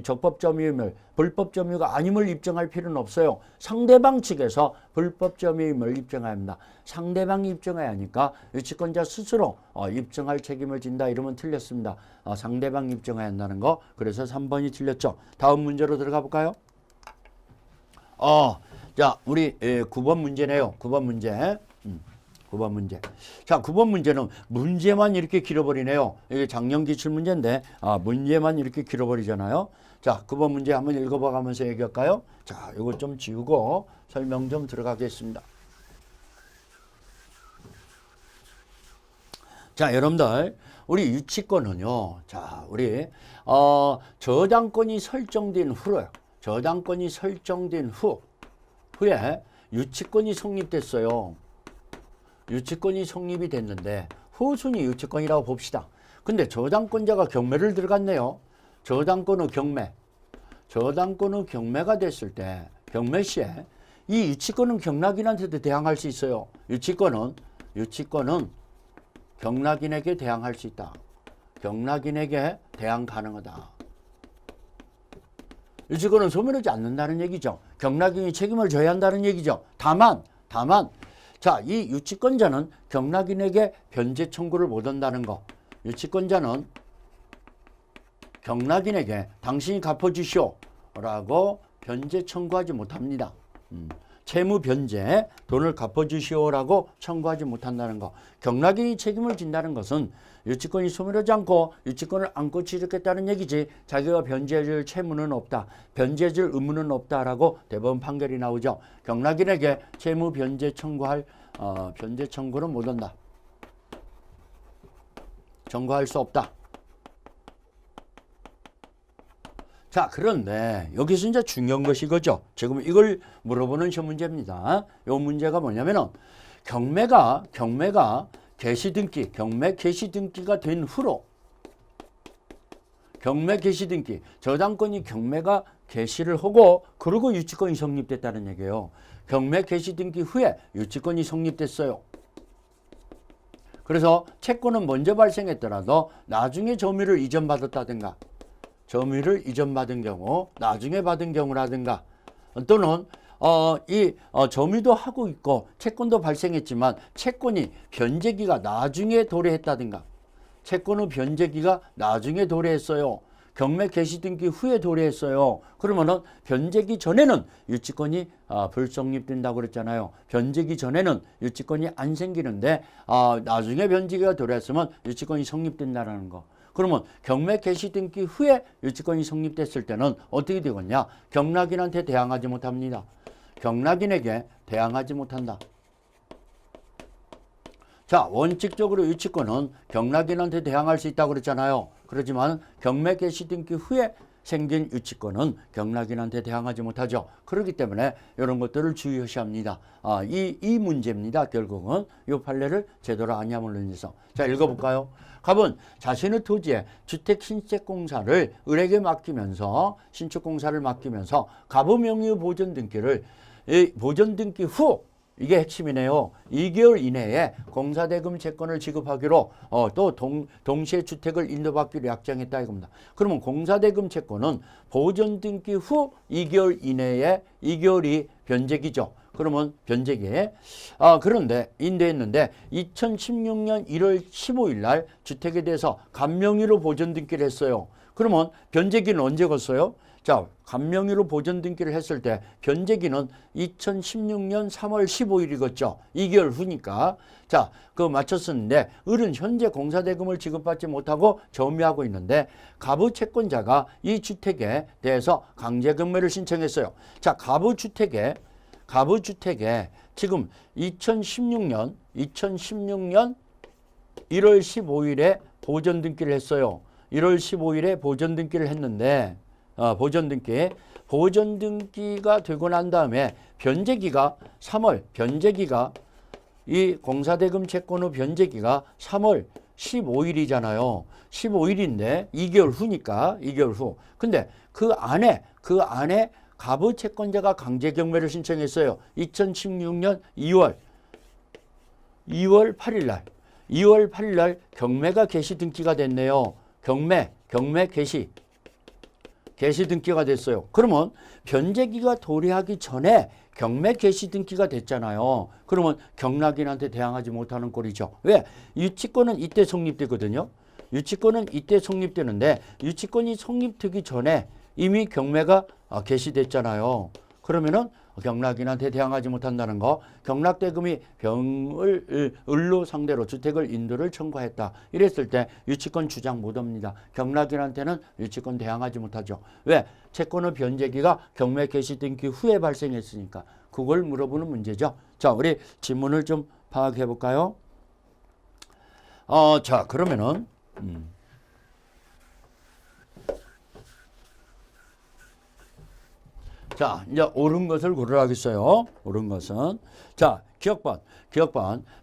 적법 점유임을 불법 점유가 아님을 입증할 필요는 없어요. 상대방 측에서 불법 점유임을 입증해야 합니다. 상대방이 입증해야 하니까 유치권자 스스로 입증할 책임을 진다 이러면 틀렸습니다. 상대방이 입증해야 한다는 거. 그래서 3번이 틀렸죠. 다음 문제로 들어가 볼까요? 자, 우리 9번 문제네요. 9번 문제. 9번 문제. 자, 9번 문제는 문제만 이렇게 길어버리네요. 이게 작년 기출 문제인데 문제만 이렇게 길어버리잖아요. 자, 9번 문제 한번 읽어봐가면서 얘기할까요? 자, 이거 좀 지우고 설명 좀 들어가겠습니다. 자, 여러분들 우리 유치권은요. 자, 우리 저당권이 설정된 후로요. 저당권이 설정된 후에 유치권이 성립됐어요. 유치권이 성립이 됐는데 후순위 유치권이라고 봅시다. 근데 저당권자가 경매를 들어갔네요. 저당권의 경매가 됐을 때 경매 시에 이 유치권은 경락인한테도 대항할 수 있어요. 유치권은 경락인에게 대항할 수 있다. 경락인에게 대항 가능하다. 유치권은 소멸하지 않는다는 얘기죠. 경락인이 책임을 져야 한다는 얘기죠. 다만 자, 이 유치권자는 경락인에게 변제 청구를 못 한다는 거. 유치권자는 경락인에게 당신이 갚아주시오 라고 변제 청구하지 못합니다. 채무 변제, 돈을 갚아주시오라고 청구하지 못한다는 거. 경락인이 책임을 진다는 것은 유치권이 소멸하지 않고 유치권을 안고 취득했다는 얘기지 자기가 변제해줄 채무는 없다. 변제해줄 의무는 없다라고 대법원 판결이 나오죠. 경락인에게 채무 변제 청구할 변제 청구는 못한다. 청구할 수 없다. 자, 그런데 여기서 이제 중요한 것이 이거죠. 지금 이걸 물어보는 시험 문제입니다. 이 문제가 뭐냐면은 경매 개시 등기가 된 후로 경매 개시 등기 저당권이 경매가 개시를 하고 그리고 유치권이 성립됐다는 얘기예요. 경매 개시 등기 후에 유치권이 성립됐어요. 그래서 채권은 먼저 발생했더라도 나중에 점유를 이전받았다든가 점유를 이전받은 경우, 나중에 받은 경우라든가 또는 점유도 하고 있고 채권도 발생했지만 채권이 변제기가 나중에 도래했다든가 채권의 변제기가 나중에 도래했어요. 경매 개시 등기 후에 도래했어요. 그러면은 변제기 전에는 유치권이 불성립된다고 그랬잖아요. 변제기 전에는 유치권이 안 생기는데 나중에 변제기가 도래했으면 유치권이 성립된다는 거. 그러면 경매 개시 등기 후에 유치권이 성립됐을 때는 어떻게 되겠냐? 경락인한테 대항하지 못합니다. 경락인에게 대항하지 못한다. 자, 원칙적으로 유치권은 경락인한테 대항할 수 있다고 그랬잖아요. 그렇지만 경매 개시 등기 후에 생긴 유치권은 경락인한테 대항하지 못하죠. 그렇기 때문에 이런 것들을 주의하셔야 합니다. 이 문제입니다. 결국은 이 판례를 제대로 아니함으로 인해서. 자, 읽어볼까요? 갑은 자신의 토지에 주택 신축공사를 을에게 맡기면서 신축공사를 맡기면서 갑의 명의의 보존 등기를 보존 등기 후 이게 핵심이네요. 2개월 이내에 공사대금 채권을 지급하기로 또 동시에 주택을 인도받기로 약정했다 이겁니다. 그러면 공사대금 채권은 보존 등기 후 2개월 이내에 2개월이 변제기죠. 그러면 변제기에 그런데 인도했는데 2016년 1월 15일 날 주택에 대해서 감명의로 보존 등기를 했어요. 그러면 변제기는 언제 걷어요? 자, 감명의로 보존 등기를 했을 때 변제기는 2016년 3월 15일이겠죠. 2개월 후니까. 자, 그거 맞췄었는데 을은 현재 공사대금을 지급받지 못하고 점유하고 있는데 가부 채권자가 이 주택에 대해서 강제경매를 신청했어요. 자, 가부주택에 지금 2016년 1월 15일에 보존 등기를 했어요. 1월 15일에 보존 등기를 했는데 보존 등기가 되고 난 다음에 변제기가 3월 이 공사대금 채권 후 변제기가 3월 15일이잖아요. 15일인데 2개월 후니까 2개월 후. 근데 그 안에 가부 채권자가 강제 경매를 신청했어요. 2016년 2월 8일 날 경매가 개시 등기가 됐네요. 경매 개시 등기가 됐어요. 그러면 변제기가 도래하기 전에 경매 개시 등기가 됐잖아요. 그러면 경락인한테 대항하지 못하는 꼴이죠. 왜? 유치권은 이때 성립되거든요. 유치권은 이때 성립되는데 유치권이 성립되기 전에 이미 경매가 개시됐잖아요. 그러면은 경락인한테 대항하지 못한다는 거, 경락대금이 을로 상대로 주택을 인도를 청구했다. 이랬을 때 유치권 주장 못합니다. 경락인한테는 유치권 대항하지 못하죠. 왜? 채권의 변제기가 경매 개시 등기 후에 발생했으니까. 그걸 물어보는 문제죠. 자, 우리 지문을 좀 파악해 볼까요? 자, 그러면은 자, 이제 옳은 것을 고르라겠어요. 옳은 것은. 자, 기억번.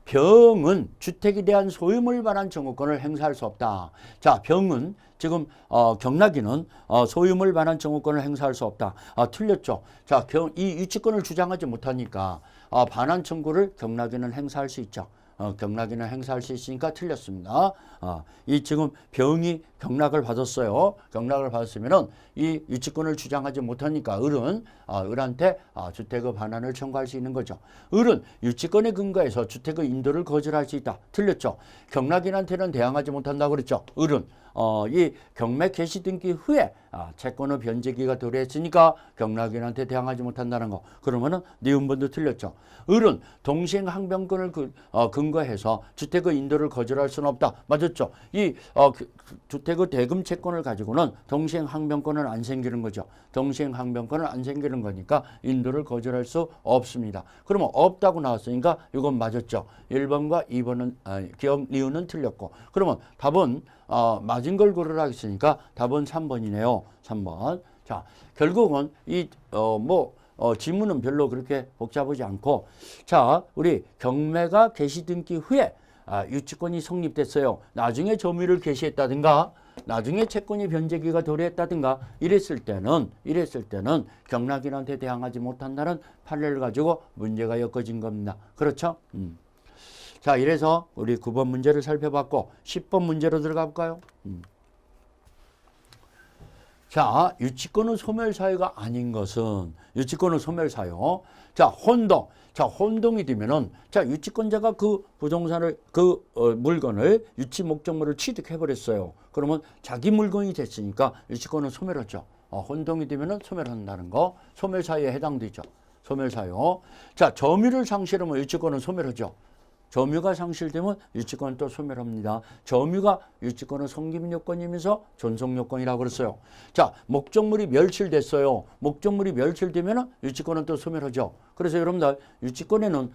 병은 주택에 대한 소유물 반환 청구권을 행사할 수 없다. 자, 병은 지금 경락인은 소유물 반환 청구권을 행사할 수 없다. 틀렸죠. 자, 이 유치권을 주장하지 못하니까 반환 청구를 경락인은 행사할 수 있죠. 경락인은 행사할 수 있으니까 틀렸습니다. 이 지금 병이 경락을 받았어요. 경락을 받았으면은 이 유치권을 주장하지 못하니까 을한테 주택의 반환을 청구할 수 있는 거죠. 을은 유치권에 근거해서 주택의 인도를 거절할 수 있다. 틀렸죠. 경락인한테는 대항하지 못한다고 그랬죠. 을은 이 경매 개시 등기 후에 채권의 변제기가 도래했으니까 경락인한테 대항하지 못한다는 거. 그러면은 니은번도 틀렸죠. 을은 동시행 항변권을 근거해서 주택의 인도를 거절할 수는 없다. 맞았죠. 이 주택의 대금 채권을 가지고는 동시행 항변권은 안 생기는 거죠. 동시행 항변권은 안 생기는 거니까 인도를 거절할 수 없습니다. 그러면 없다고 나왔으니까 이건 맞았죠. 1번과 2번은 기억 니은은 틀렸고. 그러면 답은 맞은 걸 고르라 했으니까 답은 3번이네요. 3번. 자, 결국은 지문은 별로 그렇게 복잡하지 않고, 자, 우리 경매가 개시 등기 후에 유치권이 성립됐어요. 나중에 점유를 개시했다든가, 나중에 채권이 변제기가 도래했다든가 이랬을 때는 경락인한테 대항하지 못한다는 판례를 가지고 문제가 엮어진 겁니다. 그렇죠? 자, 이래서 우리 9번 문제를 살펴봤고 10번 문제로 들어가 볼까요? 자, 유치권은 소멸사유가 아닌 것은 유치권은 소멸사유. 자, 혼동. 자, 혼동이 되면은 자, 유치권자가 그 부동산을 물건을 유치 목적물을 취득해 버렸어요. 그러면 자기 물건이 됐으니까 유치권은 소멸하죠. 혼동이 되면은 소멸한다는 거. 소멸사유에 해당되죠. 소멸사유. 자, 점유를 상실하면 유치권은 소멸하죠. 점유가 상실되면 유치권은 또 소멸합니다. 점유가 유치권은 성립 요건이면서 존속 요건이라고 그랬어요. 자, 목적물이 멸실됐어요. 목적물이 멸실되면 유치권은 또 소멸하죠. 그래서 여러분들 유치권에는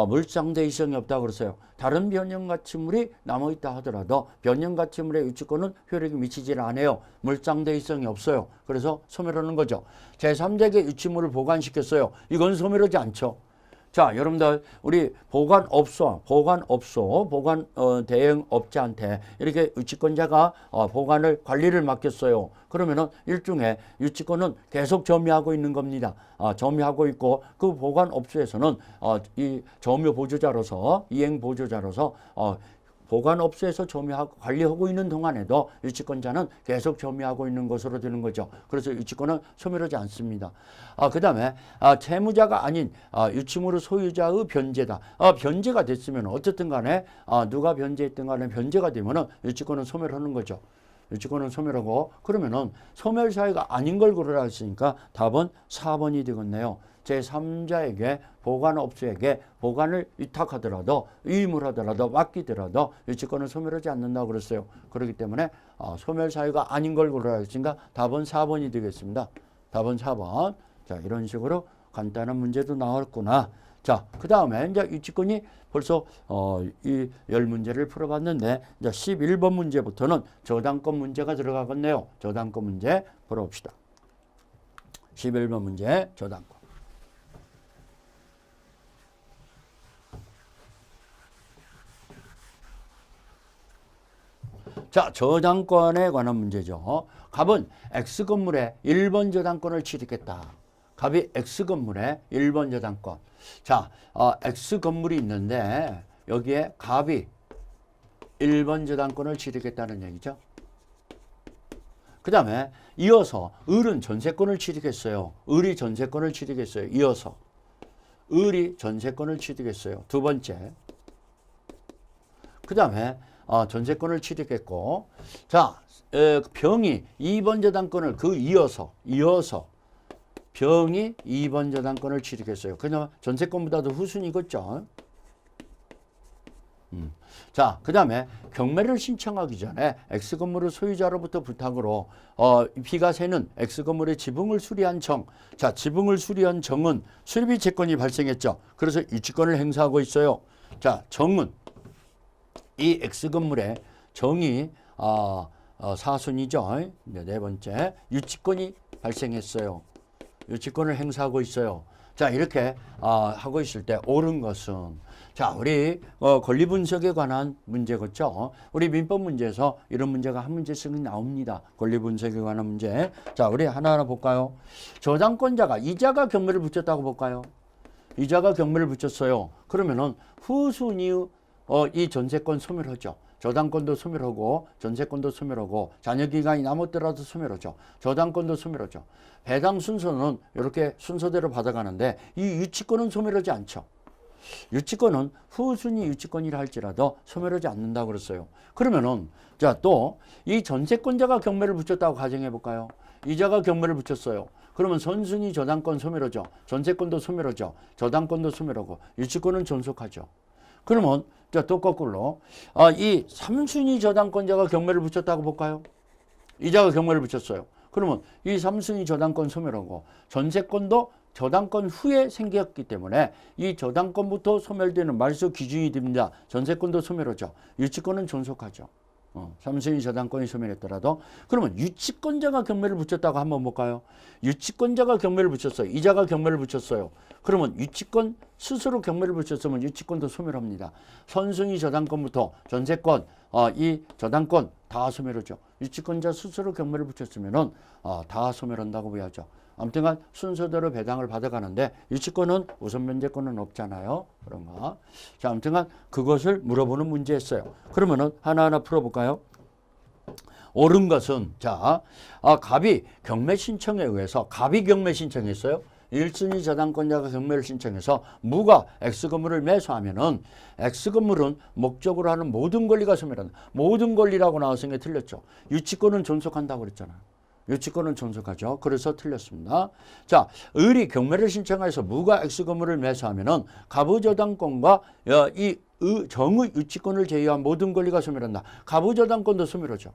물상대의성이 없다고 그랬어요. 다른 변형가치물이 남아있다 하더라도 변형가치물의 유치권은 효력이 미치질 않아요. 물상대의성이 없어요. 그래서 소멸하는 거죠. 제3자에게 유치물을 보관시켰어요. 이건 소멸하지 않죠. 자, 여러분들 우리 보관업소, 대행업자한테 이렇게 유치권자가 보관을 관리를 맡겼어요. 그러면은 일종의 유치권은 계속 점유하고 있는 겁니다. 점유하고 있고 그 보관업소에서는 이 점유 보조자로서 이행 보조자로서 보관업소에서 점유하고 관리하고 있는 동안에도 유치권자는 계속 점유하고 있는 것으로 되는 거죠. 그래서 유치권은 소멸하지 않습니다. 그 다음에 채무자가 아닌 유치물의 소유자의 변제다. 변제가 됐으면 어쨌든 간에 누가 변제했든 간에 변제가 되면은 유치권은 소멸하는 거죠. 유치권은 소멸하고 그러면은 소멸 사유가 아닌 걸 고르라 했으니까 답은 4번이 되겠네요. 제3자에게 보관업소에게 보관을 위탁하더라도 위임을 맡기더라도 유치권은 소멸하지 않는다고 그랬어요. 그렇기 때문에 소멸 사유가 아닌 걸 고르라 했으니까 답은 4번이 되겠습니다. 답은 4번. 자, 이런 식으로 간단한 문제도 나왔구나. 자, 그 다음에 이제 유치권이 벌써 이 10문제를 풀어봤는데 이제 11번 문제부터는 저당권 문제가 들어가겠네요. 저당권 문제 풀어봅시다. 11번 문제 저당권. 자, 저당권에 관한 문제죠. 갑은 X건물에 1번 저당권을 취득했다. 갑이 X건물에 1번 저당권. 자, X건물이 있는데 여기에 갑이 1번 저당권을 취득했다는 얘기죠. 그 다음에 이어서 을은 전세권을 취득했어요. 을이 전세권을 취득했어요. 이어서 을이 전세권을 취득했어요. 두 번째. 그 다음에 전세권을 취득했고, 자, 병이 2번 저당권을 이어서 병이 2번 저당권을 취득했어요. 그냥 전세권보다도 후순위겠죠. 자, 그 다음에 경매를 신청하기 전에 X건물의 소유자로부터 부탁으로 B가 세는 X건물의 지붕을 수리한 정. 자, 지붕을 수리한 정은 수리비 채권이 발생했죠. 그래서 유치권을 행사하고 있어요. 자, 정은 이 X건물의 정이 사순이죠. 네 번째 유치권이 발생했어요. 유치권을 행사하고 있어요. 자, 이렇게 하고 있을 때 옳은 것은 자, 우리 권리 분석에 관한 문제겠죠. 우리 민법 문제에서 이런 문제가 한 문제씩 나옵니다. 권리 분석에 관한 문제. 자, 우리 하나하나 볼까요? 저당권자가 이자가 경매를 붙였다고 볼까요? 이자가 경매를 붙였어요. 그러면은 후순위 이 전세권 소멸하죠. 저당권도 소멸하고 전세권도 소멸하고 잔여기간이 남았더라도 소멸하죠. 저당권도 소멸하죠. 배당 순서는 이렇게 순서대로 받아가는데 이 유치권은 소멸하지 않죠. 유치권은 후순위 유치권이라 할지라도 소멸하지 않는다고 그랬어요. 그러면은 자, 또 이 전세권자가 경매를 붙였다고 가정해 볼까요? 이자가 경매를 붙였어요. 그러면 선순위 저당권 소멸하죠. 전세권도 소멸하죠. 저당권도 소멸하고 유치권은 존속하죠. 그러면 자, 또 거꾸로 이 3순위 저당권자가 경매를 붙였다고 볼까요? 이자가 경매를 붙였어요. 그러면 이 3순위 저당권 소멸하고 전세권도 저당권 후에 생겼기 때문에 이 저당권부터 소멸되는 말소 기준이 됩니다. 전세권도 소멸하죠. 유치권은 존속하죠. 3순위 저당권이 소멸했더라도 그러면 유치권자가 경매를 붙였다고 한번 볼까요? 유치권자가 경매를 붙였어요. 이자가 경매를 붙였어요. 그러면 유치권 스스로 경매를 붙였으면 유치권도 소멸합니다. 선순위 저당권부터 전세권, 이 저당권 다 소멸하죠. 유치권자 스스로 경매를 붙였으면은 다 소멸한다고 봐야죠. 아무튼간 순서대로 배당을 받아가는데 유치권은 우선 면제권은 없잖아요. 그런가? 자, 아무튼간 그것을 물어보는 문제였어요. 그러면은 하나하나 풀어볼까요? 옳은 것은 자, 갑이 경매 신청에 의해서 갑이 경매 신청했어요. 1순위 저당권자가 경매를 신청해서 무가 X건물을 매수하면은 X건물은 목적으로 하는 모든 권리가 소멸한다. 모든 권리라고 나왔으니까 틀렸죠. 유치권은 존속한다고 그랬잖아요. 유치권은 존속하죠. 그래서 틀렸습니다. 자, 을이 경매를 신청해서 무가 X건물을 매수하면은 가부저당권과 이 정의 유치권을 제외한 모든 권리가 소멸한다. 가부저당권도 소멸하죠.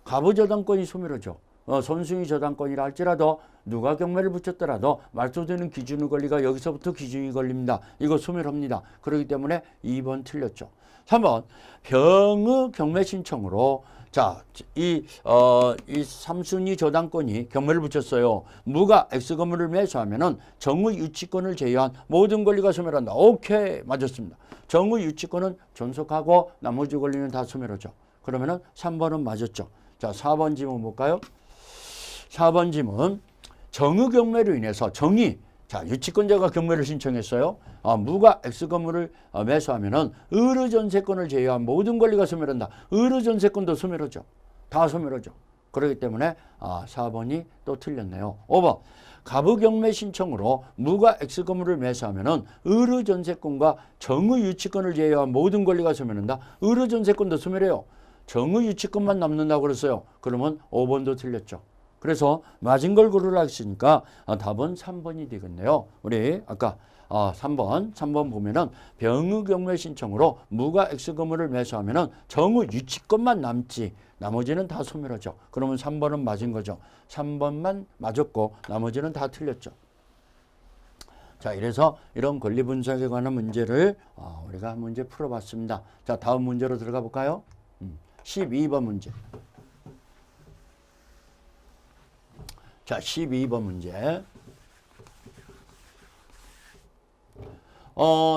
가부저당권이 소멸하죠. 선순위 저당권이라 할지라도 누가 경매를 붙였더라도 말소되는 기준의 권리가 여기서부터 기준이 걸립니다. 이거 소멸합니다. 그렇기 때문에 2번 틀렸죠. 3번 병의 경매 신청으로 자, 이 3순위 저당권이 경매를 붙였어요. 무가 X 건물을 매수하면은 정의 유치권을 제외한 모든 권리가 소멸한다. 오케이, 맞았습니다. 정의 유치권은 존속하고 나머지 권리는 다 소멸하죠. 그러면은 3번은 맞았죠. 자, 4번 지문 볼까요? 4번 지문. 정의 경매로 인해서 자, 유치권자가 경매를 신청했어요. 무가 X 건물을 매수하면은 의뢰 전세권을 제외한 모든 권리가 소멸한다. 의뢰 전세권도 소멸하죠. 다 소멸하죠. 그렇기 때문에 4번이 또 틀렸네요. 5번. 가부 경매 신청으로 무가 X 건물을 매수하면은 의뢰 전세권과 정의 유치권을 제외한 모든 권리가 소멸한다. 의뢰 전세권도 소멸해요. 정의 유치권만 남는다고 그랬어요. 그러면 5번도 틀렸죠. 그래서 맞은 걸 고르라 했으니까 답은 3번이 되겠네요. 우리 아까 3번 보면은 병의 경매 신청으로 무가 X 건물을 매수하면은 정의 유치권만 남지 나머지는 다 소멸하죠. 그러면 3번은 맞은 거죠. 3번만 맞았고 나머지는 다 틀렸죠. 자, 이래서 이런 권리 분석에 관한 문제를 우리가 문제 풀어봤습니다. 자, 다음 문제로 들어가 볼까요? 12번 문제. 자, 12번 문제.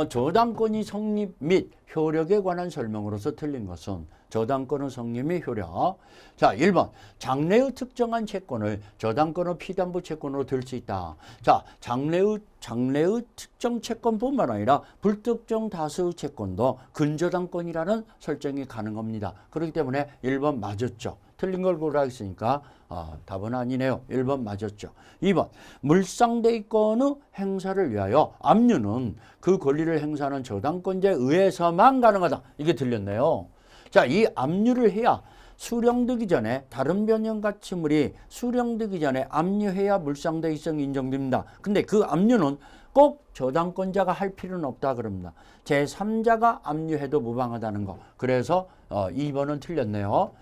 저당권이 성립 및 효력에 관한 설명으로서 틀린 것은 저당권의 성립 및 효력. 자, 1번. 장래의 특정한 채권을 저당권의 피담보 채권으로 들 수 있다. 자, 장래의 특정 채권뿐만 아니라 불특정 다수의 채권도 근저당권이라는 설정이 가능합니다. 그렇기 때문에 1번 맞았죠. 틀린 걸 고르라 했으니까 답은 아니네요. 1번 맞았죠. 2번. 물상대권의 행사를 위하여 압류는 그 권리를 행사하는 저당권자에 의해서만 가능하다. 이게 틀렸네요. 자, 이 압류를 해야 수령되기 전에 다른 변형 가치물이 수령되기 전에 압류해야 물상대의성이 인정됩니다. 근데 그 압류는 꼭 저당권자가 할 필요는 없다 그럽니다. 제3자가 압류해도 무방하다는 거. 그래서 2번은 틀렸네요.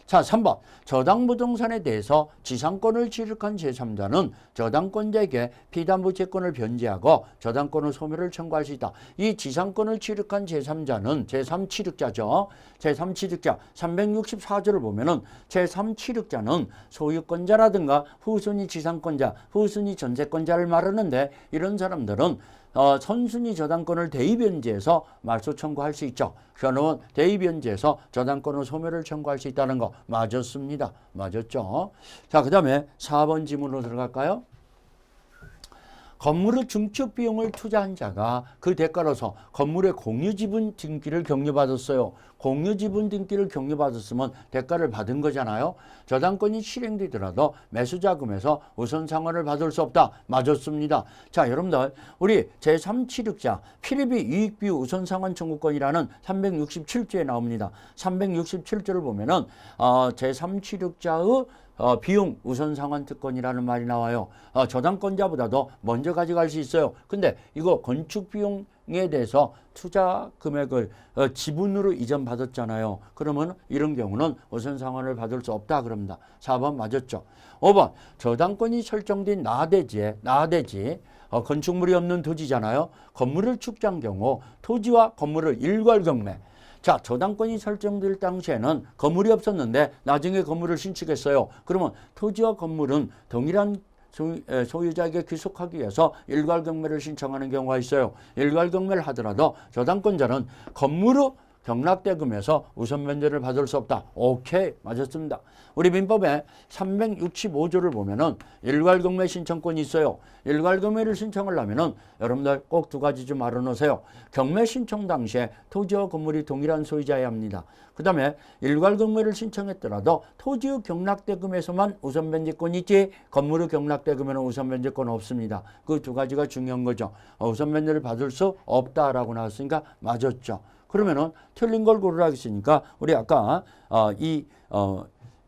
자, 3번. 저당부동산에 대해서 지상권을 취득한 제3자는 저당권자에게 피담보 채권을 변제하고 저당권의 소멸을 청구할 수 있다. 이 지상권을 취득한 제3자는 제3취득자죠. 제3취득자 364조를 보면은 제3취득자는 소유권자라든가 후순위 지상권자, 후순위 전세권자를 말하는데 이런 사람들은 선순위 저당권을 대의변제해서 말소 청구할 수 있죠. 그러면 대의변제해서 저당권의 소멸을 청구할 수 있다는 거 맞았습니다. 맞았죠. 자, 그 다음에 4번 지문으로 들어갈까요? 건물의 증축 비용을 투자한 자가 그 대가로서 건물의 공유지분 등기를 격려받았어요. 공유지분 등기를 격려받았으면 대가를 받은 거잖아요. 저당권이 실행되더라도 매수자금에서 우선 상환을 받을 수 없다. 맞았습니다. 자, 여러분들 우리 제3취득자 필요비 이익비 우선 상환 청구권이라는 367조에 나옵니다. 367조를 보면은 제3취득자의 비용 우선 상환 특권이라는 말이 나와요. 저당권자보다도 먼저 가져갈 수 있어요. 근데 이거 건축 비용에 대해서 투자 금액을 지분으로 이전받았잖아요. 그러면 이런 경우는 우선 상환을 받을 수 없다 그럽니다. 4번 맞았죠. 5번. 저당권이 설정된 나대지 건축물이 없는 토지잖아요. 건물을 축제한 경우 토지와 건물을 일괄 경매. 자, 저당권이 설정될 당시에는 건물이 없었는데 나중에 건물을 신축했어요. 그러면 토지와 건물은 동일한 소유자에게 귀속하기 위해서 일괄 경매를 신청하는 경우가 있어요. 일괄 경매를 하더라도 저당권자는 건물의 경락대금에서 우선 면제를 받을 수 없다. 오케이, 맞았습니다. 우리 민법에 365조를 보면은 일괄 경매 신청권이 있어요. 일괄 경매를 신청하려면은 여러분들 꼭 두 가지 좀 알아놓으세요. 경매 신청 당시에 토지와 건물이 동일한 소유자여야 합니다. 그 다음에 일괄 경매를 신청했더라도 토지의 경락대금에서만 우선 면제권이 있지 건물의 경락대금에는 우선 면제권 없습니다. 그 두 가지가 중요한 거죠. 우선 면제를 받을 수 없다라고 나왔으니까 맞았죠. 그러면은 틀린 걸 고르라 했으니까 우리 아까 이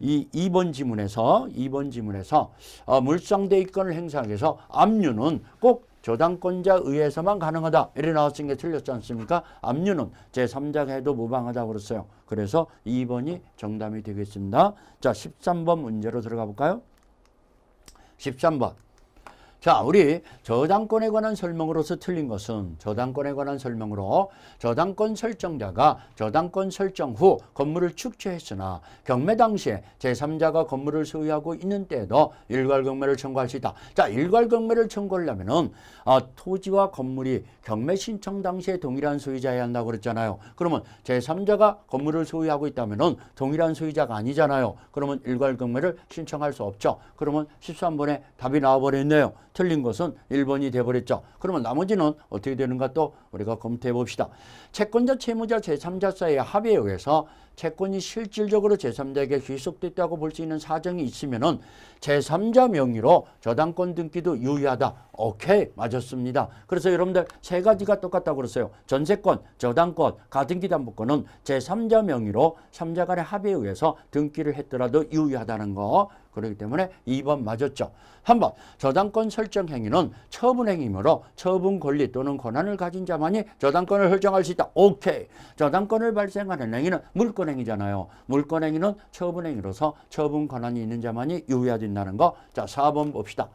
2번 지문에서 물상대의권을 행사하기 위해서 압류는 꼭 저당권자 의해서만 가능하다. 이래 나왔으니까 틀렸지 않습니까? 압류는 제3자가 해도 무방하다고 그랬어요. 그래서 2번이 정답이 되겠습니다. 자, 13번 문제로 들어가 볼까요? 13번. 자, 우리 저당권에 관한 설명으로서 틀린 것은 저당권에 관한 설명으로 저당권 설정자가 저당권 설정 후 건물을 축조했으나 경매 당시에 제3자가 건물을 소유하고 있는 때에도 일괄경매를 청구할 수 있다. 자, 일괄경매를 청구하려면은 토지와 건물이 경매 신청 당시에 동일한 소유자여야 한다고 그랬잖아요. 그러면 제3자가 건물을 소유하고 있다면은 동일한 소유자가 아니잖아요. 그러면 일괄경매를 신청할 수 없죠. 그러면 13번에 답이 나와버렸네요. 틀린 것은 1번이 돼버렸죠. 그러면 나머지는 어떻게 되는가 또 우리가 검토해 봅시다. 채권자, 채무자, 제3자 사이의 합의에 의해서 채권이 실질적으로 제3자에게 귀속됐다고 볼 수 있는 사정이 있으면은 제3자 명의로 저당권 등기도 유효하다. 오케이, 맞았습니다. 그래서 여러분들 세 가지가 똑같다고 그랬어요. 전세권, 저당권, 가등기담보권은 제3자 명의로 3자 간의 합의에 의해서 등기를 했더라도 유효하다는 거. 그렇기 때문에 2번 맞았죠. 한번 저당권 설정 행위는 처분 행위이므로 처분 권리 또는 권한을 가진 자만이 저당권을 설정할 수 있다. 오케이. 저당권을 발생하는 행위는 물권 행위잖아요. 물권 행위는 처분 행위로서 처분 권한이 있는 자만이 유효화된다는 거. 자, 4번 봅시다.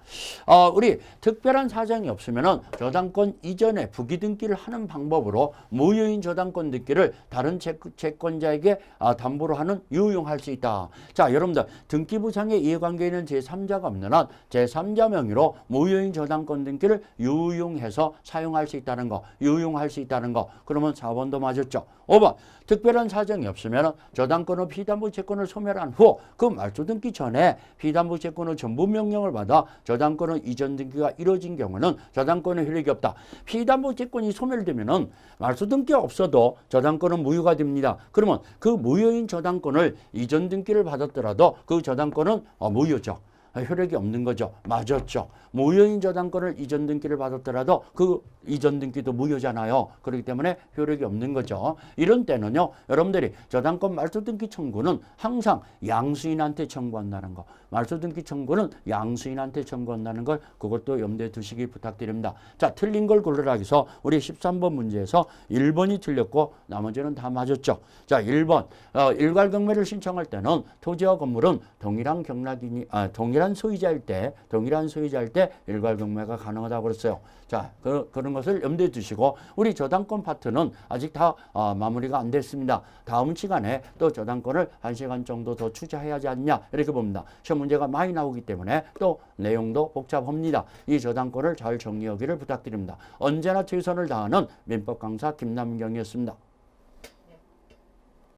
우리 특별한 사정이 없으면은 저당권 이전에 부기 등기를 하는 방법으로 무효인 저당권 등기를 다른 채권자에게 담보로 하는 유용할 수 있다. 자, 여러분들 등기부상의 이해관계에는 제3자가 없는 한 제3자 명의로 무효인 저당권 등기를 유용해서 사용할 수 있다는 거, 유용할 수 있다는 거. 그러면 4번도 맞았죠. 5번 특별한 사정이 없으면 저당권 후 피담보 채권을 소멸한 후 그 말소 등기 전에 피담보 채권의 전부 명령을 받아 저당권 후 이전 등기가 이루어진 경우는 저당권의 효력이 없다. 피담보 채권이 소멸되면은 말소 등기가 없어도 저당권은 무효가 됩니다. 그러면 그 무효인 저당권을 이전 등기를 받았더라도 그 저당권은 무효죠. 효력이 없는 거죠. 맞았죠. 무효인 저당권을 이전 등기를 받았더라도 그 이전 등기도 무효잖아요. 그렇기 때문에 효력이 없는 거죠. 이런 때는요, 여러분들이 저당권 말소 등기 청구는 항상 양수인한테 청구한다는 거. 말소 등기 청구는 양수인한테 청구한다는 걸 그것도 염두에 두시기 부탁드립니다. 자, 틀린 걸 고르라 해서 우리 13번 문제에서 1번이 틀렸고 나머지는 다 맞았죠. 자, 1번 일괄경매를 신청할 때는 토지와 건물은 동일한 동일한 소유자일 때 일괄경매가 가능하다고 그랬어요. 자, 그런 것을 염두에 두시고 우리 저당권 파트는 아직 다 마무리가 안 됐습니다. 다음 시간에 또 저당권을 1시간 정도 더 투자해야 하지 않냐 이렇게 봅니다. 시험 문제가 많이 나오기 때문에 또 내용도 복잡합니다. 이 저당권을 잘 정리하기를 부탁드립니다. 언제나 최선을 다하는 민법 강사 김남경이었습니다.